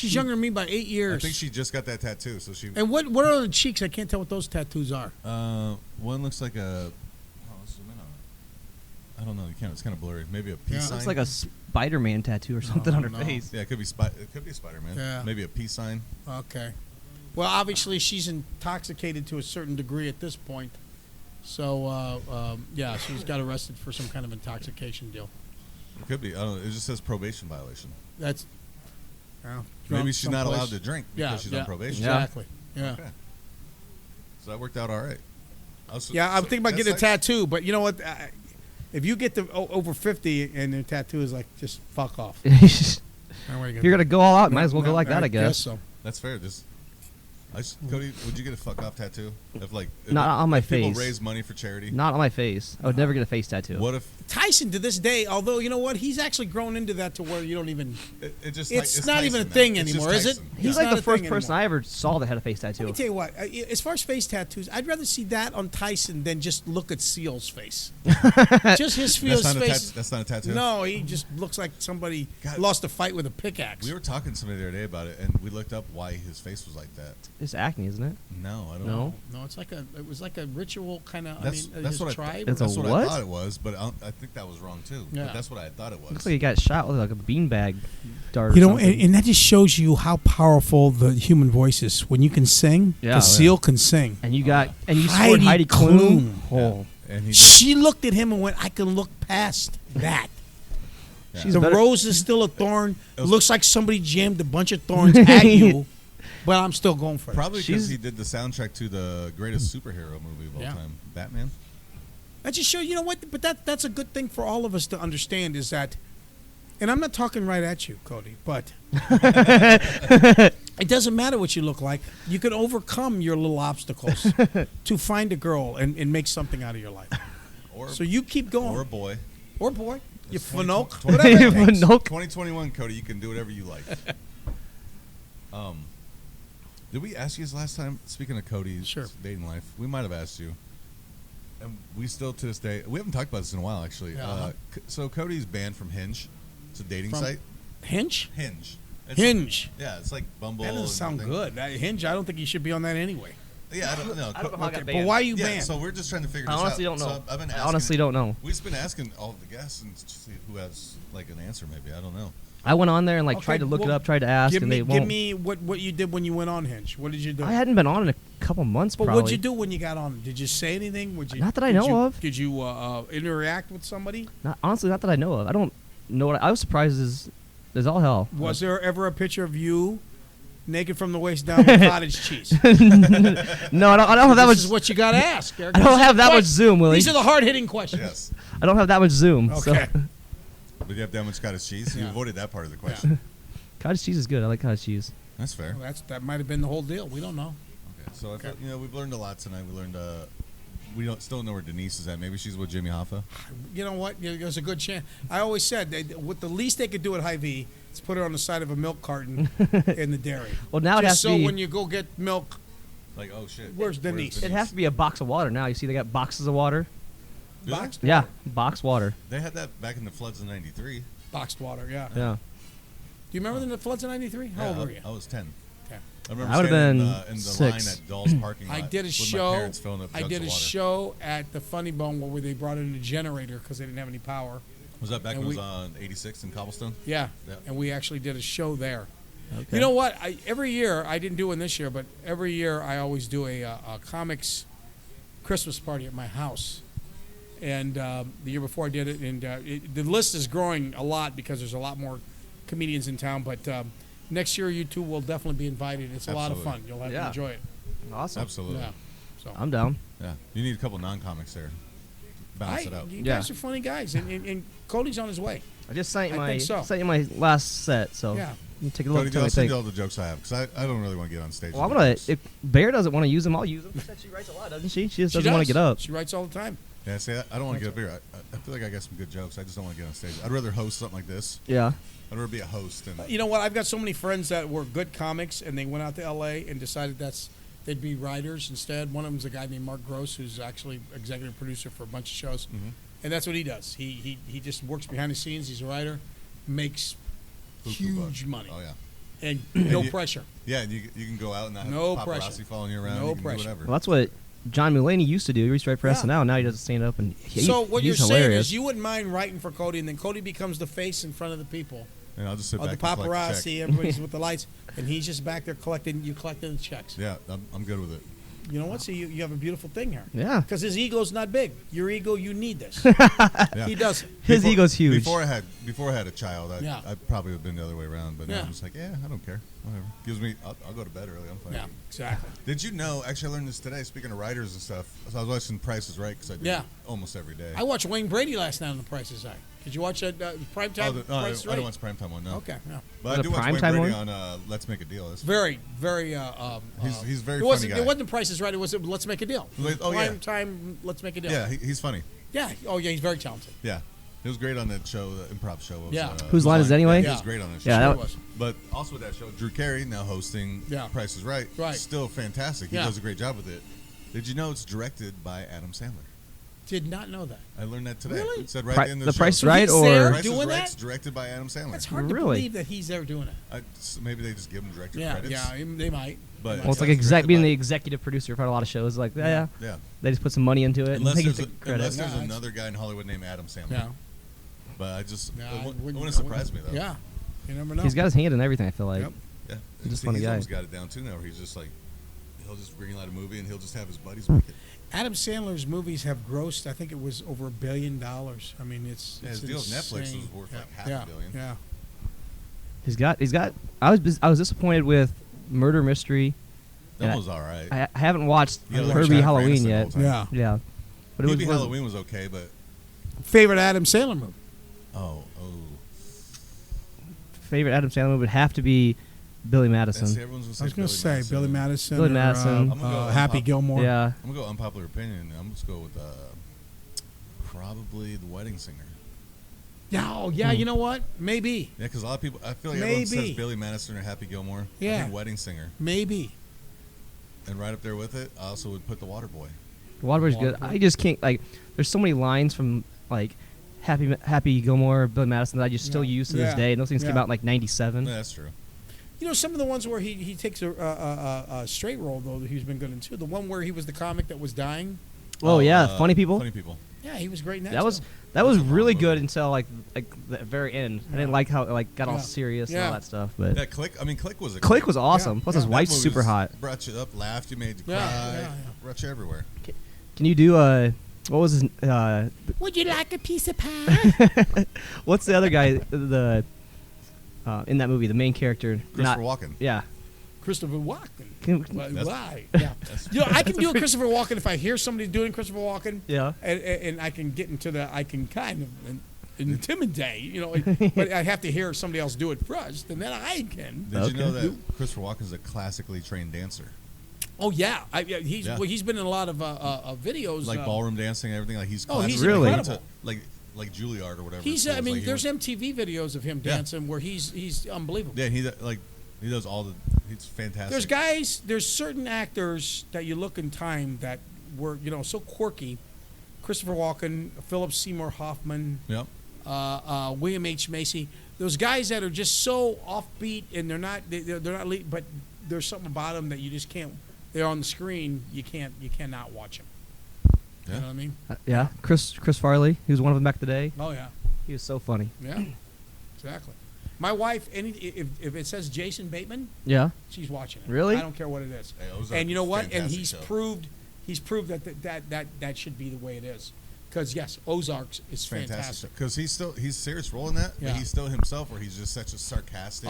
younger than me by 8 years. I think she just got that tattoo, so she. And what are on the cheeks? I can't tell what those tattoos are. One looks like a. Oh, let's zoom in on it. I don't know. You can't. It's kind of blurry. Maybe a peace Yeah. sign. Looks like a Spider-Man tattoo or something on her no. face. Yeah, it could be it could be a Spider-Man. Yeah. Maybe a peace sign. Okay. Well, obviously she's intoxicated to a certain degree at this point. So, yeah, she's got arrested for some kind of intoxication deal. It could be. I don't know. It just says probation violation. That's. Well, Maybe drunk she's not someplace. allowed to drink because she's on probation. Exactly. Yeah. Okay. So that worked out all right. Yeah, I'm thinking about that's getting a like- tattoo, but you know what? If you get to over 50 and the tattoo is like, just fuck off. If Now, what are you you're gonna go all out, might as well No, go like that, I guess. so. That's fair. Cody, would you get a fuck off tattoo? If Not on my people face. raise money for charity. Not on my face. I would never get a face tattoo. What if Tyson, to this day, although you know what, he's actually grown into that to where you don't even. it just? It's not even a Tyson now. thing It's just anymore, is it? Tyson. He's It's like not the a first thing person anymore. I ever saw that had a face tattoo. Let me tell you what. As far as face tattoos, I'd rather see that on Tyson than just look at Seal's face. Just his That's not face. that's not a tattoo. No, he just looks like somebody lost a fight with a pickaxe. We were talking to somebody the other day about it, and we looked up why his face was like that. It's acne, isn't it? No, I don't No? know. No, it was like a ritual kind of. That's his what tribe. It's a that's what what? I thought it was, but I think that was wrong too. Yeah. But that's what I thought it was. Looks like he got shot with like a beanbag dart. You or know, something. and that just shows you how powerful the human voice is. When you can sing, Yeah, the Seal can sing. And you scored Heidi Klum. Oh. And he She looked at him and went, "I can look past that." She's The better- rose is still a thorn. Looks like somebody jammed a bunch of thorns at you, but I'm still going for it. probably She's- because he did the soundtrack to the greatest superhero movie of all Yeah. time, Batman. That just shows, you know what? But that's a good thing for all of us to understand is that, and I'm not talking right at you, Cody, but it doesn't matter what you look like. You can overcome your little obstacles to find a girl and make something out of your life. Or So you keep going. or a boy. Or boy. You It's fanoke. 20 Whatever it takes. Fanoke. 2021, Cody, you can do whatever you like. Did we ask you this last time? Speaking of Cody's Sure. dating life, we might have asked you. And we still, to this day, we haven't talked about this in a while, actually. Uh-huh. So Cody's banned from Hinge. It's a dating From site. Hinge? Hinge. It's Hinge. yeah, it's like Bumble. That doesn't and sound everything. good. Hinge, I don't think you should be on that anyway. Yeah, I don't know. I don't know how I got Okay, but banned. why are you Yeah, banned? so we're just trying to figure I this honestly out. don't know. So I've been I asking, honestly don't know. We've just been asking all of the guests and to see who has like an answer. Maybe I don't know. I went on there and like Okay, tried to look it well, up, tried to ask, give and me, they won't. Give me what you did when you went on Hinge. What did you do? I hadn't been on in a couple months. But probably. what'd you do when you got on? Did you say anything? Would you, Not that I did know you- of. Did you interact with somebody? Honestly, not that I know of. I don't know what I was surprised is all hell. Was there ever a picture of you naked from the waist down with cottage cheese? No, I don't have that This much. is what you got to ask, Eric. I don't These are have the that much questions. Zoom, Willie. These are the hard-hitting questions. Yes, I don't have that much Zoom. Okay. So. but you have that much cottage cheese. You Yeah. avoided that part of the question. Cottage cheese is good. I like cottage cheese. That's fair. Well, that might have been the whole deal. We don't know. Okay, so I thought, we've learned a lot tonight. We learned we still don't know where Denise is at. Maybe she's with Jimmy Hoffa. You know what? There's a good chance. I always said what the least they could do at Hy-Vee is put her on the side of a milk carton in the dairy. Well, now it has to so be. when you go get milk, Like, oh shit. Where's Denise? It has to be a box of water now. You see, they got boxes of water. Really? Boxed Yeah, water. box water. They had that back in the floods in '93. Boxed water, yeah. Yeah. Do you remember the floods in '93? How old were you? I was 10. Okay. I remember I would've standing been in the 6. line at Doll's parking lot. I did a with show. My parents filling up I jugs did of a water. show at the Funny Bone where they brought in a generator because they didn't have any power. Was that back And when it was on 86 in Cobblestone? Yeah. Yeah. And we actually did a show there. Okay. You know what? Every year, I didn't do one this year, but every year I always do a comics Christmas party at my house. And the year before I did it, and the list is growing a lot because there's a lot more comedians in town. But next year, you two will definitely be invited. It's a lot of fun. You'll have to enjoy it. Awesome. Absolutely. Yeah. So I'm down. Yeah. You need a couple non-comics there. Balance it out. You guys are funny guys, and Cody's on his way. I just sent you I my think so. sent you my last set, so Yeah. you can take a look. Cody, Tell me I'll what you send think. you all the jokes I have because I don't really want to get on stage. Well, I'm with gonna. jokes. If Bear doesn't want to use them, I'll use them. She said she writes a lot, doesn't she? She just doesn't want to get up. She writes all the time. Yeah, see, I don't want to get up here. I feel like I got some good jokes. I just don't want to get on stage. I'd rather host something like this. Yeah. I'd rather be a host. And You know what? I've got so many friends that were good comics, and they went out to L.A. and decided they'd be writers instead. One of them's a guy named Mark Gross, who's actually executive producer for a bunch of shows, and that's what he does. He just works behind the scenes. He's a writer, makes huge money, Oh, yeah. and no you- pressure. Yeah, and you can go out and not have No paparazzi pressure. following you around. No you can pressure. do whatever. Well, that's what John Mulaney used to do. He used to write for Yeah. SNL. Now he doesn't stand up and. So what you're he's saying hilarious. is you wouldn't mind writing for Cody, and then Cody becomes the face in front of the people, And I'll just sit of back the and collect the check. paparazzi. Everybody's with the lights, and he's just back there collecting the checks. Yeah, I'm good with it. You know what? So you have a beautiful thing here. Yeah. Because his ego's not big. Your ego, you need this. Yeah. He doesn't. His ego's huge. Before I had a child, Yeah. I probably would have been the other way around. But now Yeah. I'm just like, yeah, I don't care. Whatever. Gives me. I'll go to bed early. I'm fine. Yeah, exactly. Did you know? Actually, I learned this today. Speaking of writers and stuff, so I was watching Price is Right because I do Yeah. it almost every day. I watched Wayne Brady last night on The Price is Right. Did you watch that primetime? No, I Price is Right? don't watch primetime one. No. Okay, yeah. But I The do watch Wayne primetime Brady one? on Let's Make a Deal. That's Very. He's very it funny wasn't, guy. It wasn't Price is Right. It was Let's Make a Deal. Oh, yeah. Primetime. Let's Make a Deal. Yeah, he's funny. Yeah. Oh yeah, he's very talented. Yeah. It was great on that show, the improv show. Was, Yeah. Whose Line Is It Anyway? Yeah, he was Yeah. great on that show. Yeah, Sure that- was. But also with that show, Drew Carey, now hosting Yeah. Price is Right. Right. Still fantastic. He Yeah. does a great job with it. Did you know it's directed by Adam Sandler? Did not know that. I learned that today. Really? It said right in the show. Price So Right he's or there? Price doing is that? Right's directed by Adam Sandler. That's hard to Really? believe that he's there doing it. Maybe they just give him director Yeah, credits. yeah, they might. But Well, it's like being the executive producer for a lot of shows. Like, yeah, Yeah. they just put some money into it Unless and there's, take the credit. unless there's Yeah, another guy in Hollywood named Adam Sandler. Yeah. But I just Yeah, it wouldn't- wouldn't surprise me though. Yeah. You never know. He's got his hand in everything. I feel like. Yep. Yeah. He's just See, a funny he's guy. almost got it down too now. Where he's just like, he'll just bring out a movie and he'll just have his buddies make it. Adam Sandler's movies have grossed, I think it was over $1 billion. I mean, it's Yeah, his deal with Netflix insane. was worth like half yeah, a billion. Yeah. He's got. I was disappointed with Murder Mystery. That and was all right. I haven't watched You gotta look Herbie at Halloween Cranston yet. the whole time. Yeah. Yeah. But it Maybe was Halloween was okay, but Favorite Adam Sandler movie? oh, favorite Adam Sandler movie would have to be Billy Madison. that's, everyone's gonna say I was going to say Billy Madison. Billy or, Madison. I'm gonna go Happy Unpop- Gilmore. Yeah. I'm gonna go unpopular opinion. I'm just go with probably The Wedding Singer. Yeah, oh, yeah, you know what? Maybe. Yeah, because a lot of people, I feel like everyone Maybe. says Billy Madison or Happy Gilmore. I Yeah. think Wedding Singer. Maybe. And right up there with it, I also would put The Waterboy. Waterboy's good. I just can't like. There's so many lines from like Happy Gilmore, Billy Madison that I just still Yeah. use to this Yeah. day. And those things came Yeah. out in like '97. Yeah, that's true. You know, some of the ones where he takes a straight role, though, that he's been good in, too. The one where he was the comic that was dying. Oh yeah, Funny People. Funny People. Yeah, he was great in that. That was too. that was That's a long really movie. good until like the very end. I didn't like how it like got all Yeah. serious and Yeah. all that stuff. But Yeah, Click. I mean, Click was a Click was awesome. Yeah. Plus Yeah. his That wife's movie super was- hot. Brought you up, laughed, you made you Yeah, cry, yeah, yeah. brought you everywhere. Can you do what was his Would you like a piece of pie? what's the other guy the in that movie, the main character? Christopher Walken. Yeah. Christopher Walken. That's- Why? Yeah. You know, I can do a Christopher Walken if I hear somebody doing Christopher Walken. Yeah. And I can get into I can kind of intimidate, you know, but I have to hear somebody else do it first, and then I can. Did you know Okay. that Christopher Walken is a classically trained dancer? Oh yeah, he's been in a lot of videos like ballroom dancing and everything. Like he's he's really incredible. Like Juilliard or whatever. He's it's called. there's MTV videos of him dancing where he's unbelievable. Yeah, he does all the. He's fantastic. There's certain actors that you look in time that were so quirky. Christopher Walken, Philip Seymour Hoffman, Yep. William H. Macy. Those guys that are just so offbeat and they're not but there's something about them that you just can't. They're on the screen. You cannot watch them. Yeah. You know what I mean? Yeah, Chris Farley. He was one of them back today. Oh yeah. He was so funny. Yeah. Exactly. My wife, if it says Jason Bateman, Yeah. she's watching it. Really? I don't care what it is. Hey, Ozark And you know is what? And fantastic he's show. proved that should be the way it is. Because yes, Ozarks is fantastic. Because he's serious role in that, Yeah. but he's still himself, where he's just such a sarcastic,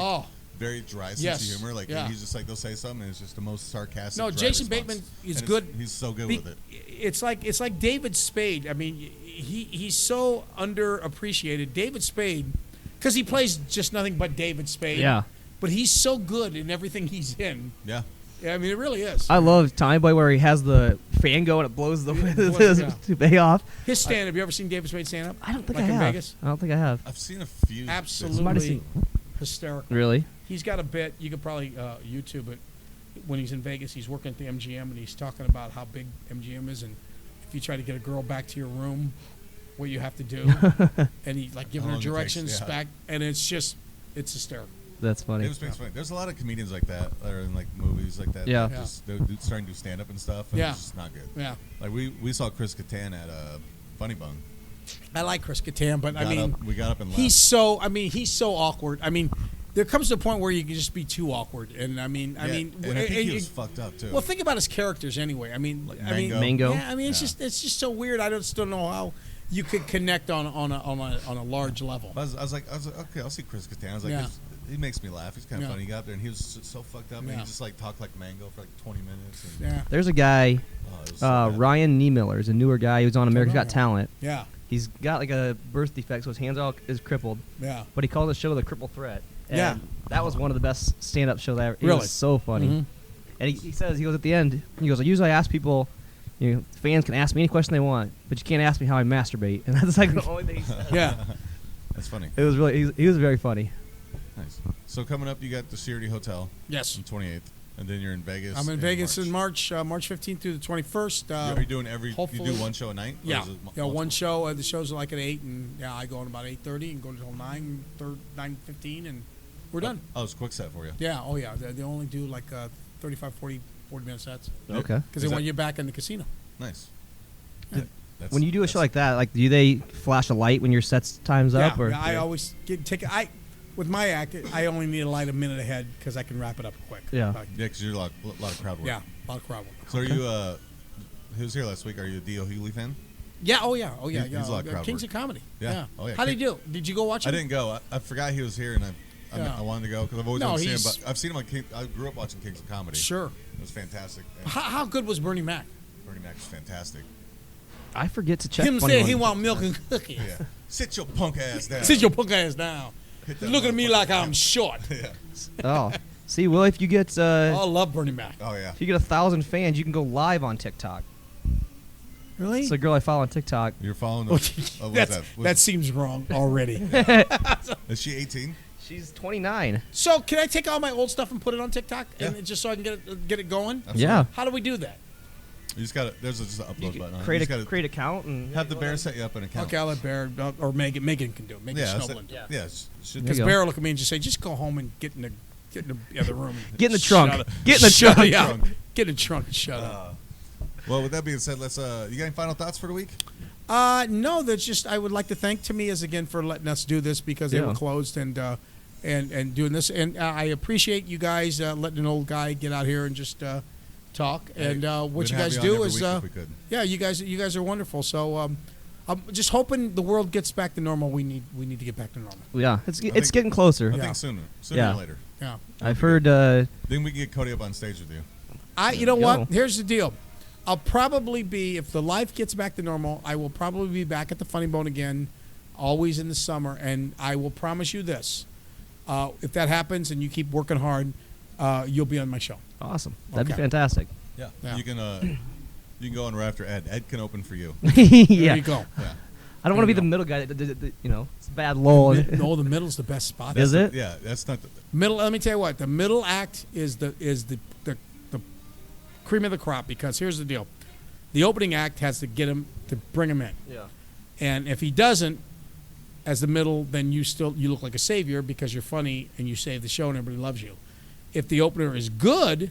very dry sense Yes. of humor. Like Yeah. he's just like they'll say something, and it's just the most sarcastic. No, dry Jason response. Bateman is And good. He's so good with it. It's like David Spade. I mean, he's so underappreciated. David Spade, because he plays just nothing but David Spade. Yeah. But he's so good in everything he's in. Yeah. I mean, it really is. I love Tommy Boy where he has the fan go and it blows the Yeah. bay off. His stand. Have you ever seen David Spade stand up? I don't think like I have. in Vegas? I don't think I have. I've seen a few. Absolutely hysterical. Really? He's got a bit. You could probably YouTube it. When he's in Vegas, he's working at the MGM and he's talking about how big MGM is and if you try to get a girl back to your room, what you have to do, and he like giving her directions back, and it's hysterical. That's funny. Funny. There's a lot of comedians like that are in like movies like that. Yeah. They're starting to do stand up and stuff. And it's just not good. Yeah. Like we saw Chris Kattan at Funny Bone. I like Chris Kattan, but we got up and left. he's so awkward. I mean, there comes to a point where you can just be too awkward, and I think he was fucked up too. Well, think about his characters anyway. I mean, Mango. Yeah, I mean, it's just so weird. I just don't know how you could connect on a large level. I was like, okay, I'll see Chris Kattan. I was like, he makes me laugh. He's kind of funny. He got up there and he was so fucked up, and he just like talked like Mango for like 20 minutes. And, There's a guy, Ryan Niemiller, is a newer guy. He was on America's Got Talent. Yeah. He's got like a birth defect, so his hands is crippled. Yeah. But he called the show the Cripple Threat. And that was one of the best stand-up shows I ever. It Really? was so funny. Mm-hmm. And he says, he goes at the end, he goes, I usually ask people, fans can ask me any question they want, but you can't ask me how I masturbate. And that's like the only thing he says. Yeah. That's funny. It was really, he was very funny. Nice. So coming up, you got the Searity Hotel. Yes. On 28th. And then you're in Vegas. I'm in Vegas in March 15th through the 21st. Are you doing you do one show a night? Yeah. One show. The shows are like at 8, and I go on about 8:30 and go until 9:15, and we're done. Oh, it's a quick set for you. Yeah. Oh, yeah. They only do like 35, 40 minute sets. Okay. Because they want you back in the casino. Nice. When you do a show like that, like, do they flash a light when your set's time's up? Or I always with my act, I only need a light a minute ahead because I can wrap it up quick. Yeah. Because you're a lot of crowd work. Yeah, a lot of crowd work. So are you, who was here last week? Are you a D.O. Hughley fan? Yeah, oh yeah. He's a lot of crowd Kings work. of Comedy. Yeah. Oh yeah. How did he do? Did you go watch him? I didn't go. I forgot he was here, and I wanted to go because I've always wanted to see him. But I've seen him on I grew up watching Kings of Comedy. Sure. It was fantastic. How good was Bernie Mac? Bernie Mac was fantastic. I forget to check. Him saying he want milk and cookies. Yeah. Sit your punk ass down. Sit your punk ass down. Look at me like I'm short. Yeah. Oh, see, Will, if you get I love Bernie Mac. Oh yeah. If you get 1,000 fans, you can go live on TikTok. Really? It's a girl I follow on TikTok. You're following that seems wrong already. Is she 18? She's 29. So can I take all my old stuff and put it on TikTok, and just so I can get it going? Absolutely. Yeah. How do we do that? You just got to. There's just an upload button. Create an account and have the Bear set you up an account. Okay, I'll let Bear or Megan. Megan can do it. Megan Snowland. Yeah. Because Bear will look at me and just say, "Just go home and get in the other room. Get in the trunk. Get in the trunk. Get in the trunk and shut up." Well, with that being said, let's. You got any final thoughts for the week? No. That's just I would like to thank Tamiya's again for letting us do this because they were closed and doing this, and I appreciate you guys letting an old guy get out here and just. Talk and what you guys do is you guys are wonderful. So I'm just hoping the world gets back to normal. We need to get back to normal. Yeah, it's getting closer. I think sooner than later. Yeah, I've heard. Then we can get Cody up on stage with you. You know what? Here's the deal. I'll probably be if the life gets back to normal. I will probably be back at the Funny Bone again, always in the summer. And I will promise you this: if that happens and you keep working hard, you'll be on my show. Awesome. That'd be fantastic. Yeah. Yeah. You can go on right after Ed. Ed can open for you. Yeah. There you go. Yeah. I don't want to be the middle guy. You know, it's a bad lull. No, the middle's the best spot. Is it? Yeah, that's not the Middle. Let me tell you what. The middle act is the cream of the crop, because here's the deal: the opening act has to get him to bring him in. Yeah. And if he doesn't, as the middle, then you look like a savior because you're funny and you save the show and everybody loves you. If the opener is good,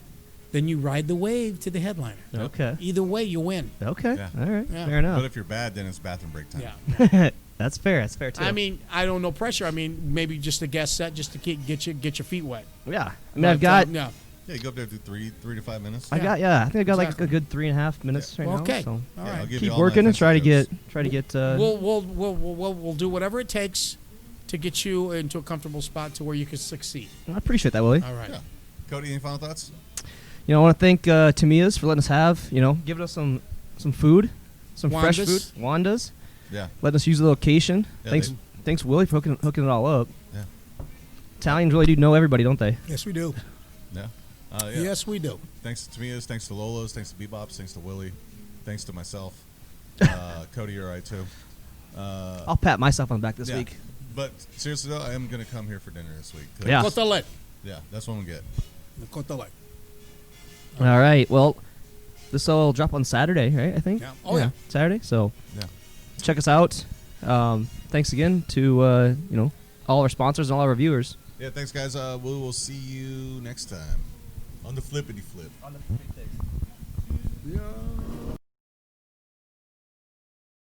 then you ride the wave to the headliner. Okay. Either way, you win. Okay. Yeah. All right. Yeah. Fair enough. But if you're bad, then it's bathroom break time. Yeah. That's fair. That's fair too. I mean, I don't know pressure. I mean, maybe just a guest set just to get your feet wet. yeah. I mean, I've got. Yeah. Yeah, you go up there, do three to 5 minutes. I think I got like Exactly. a good 3.5 minutes right Well, now. okay. So All Yeah, right. I'll give you keep all my working and offensive try to jokes. get. We'll do whatever it takes to get you into a comfortable spot to where you can succeed. I appreciate that, Willie. All right. Yeah. Cody, any final thoughts? You know, I want to thank Tamiya's for letting us have, giving us some food, some fresh food. Wanda's. Wanda's. Yeah. Letting us use the location. Yeah, Thanks, Willie, for hooking it all up. Yeah. Italians really do know everybody, don't they? Yes, we do. Yeah. Yes, we do. Thanks to Tamiya's, thanks to Lola's, thanks to BBops, thanks to Willie, thanks to myself. Cody, you're right too. I'll pat myself on the back this yeah. week. But seriously though, I am gonna come here for dinner this week. Yeah. Cotolette. Yeah, that's what we get. Cotolette. All right. Well, this will drop on Saturday, right? I think. Yeah. Oh, yeah. Saturday. So Yeah. check us out. Thanks again to all our sponsors and all our viewers. Yeah, thanks guys. We will see you next time on the flippity flip. Yeah.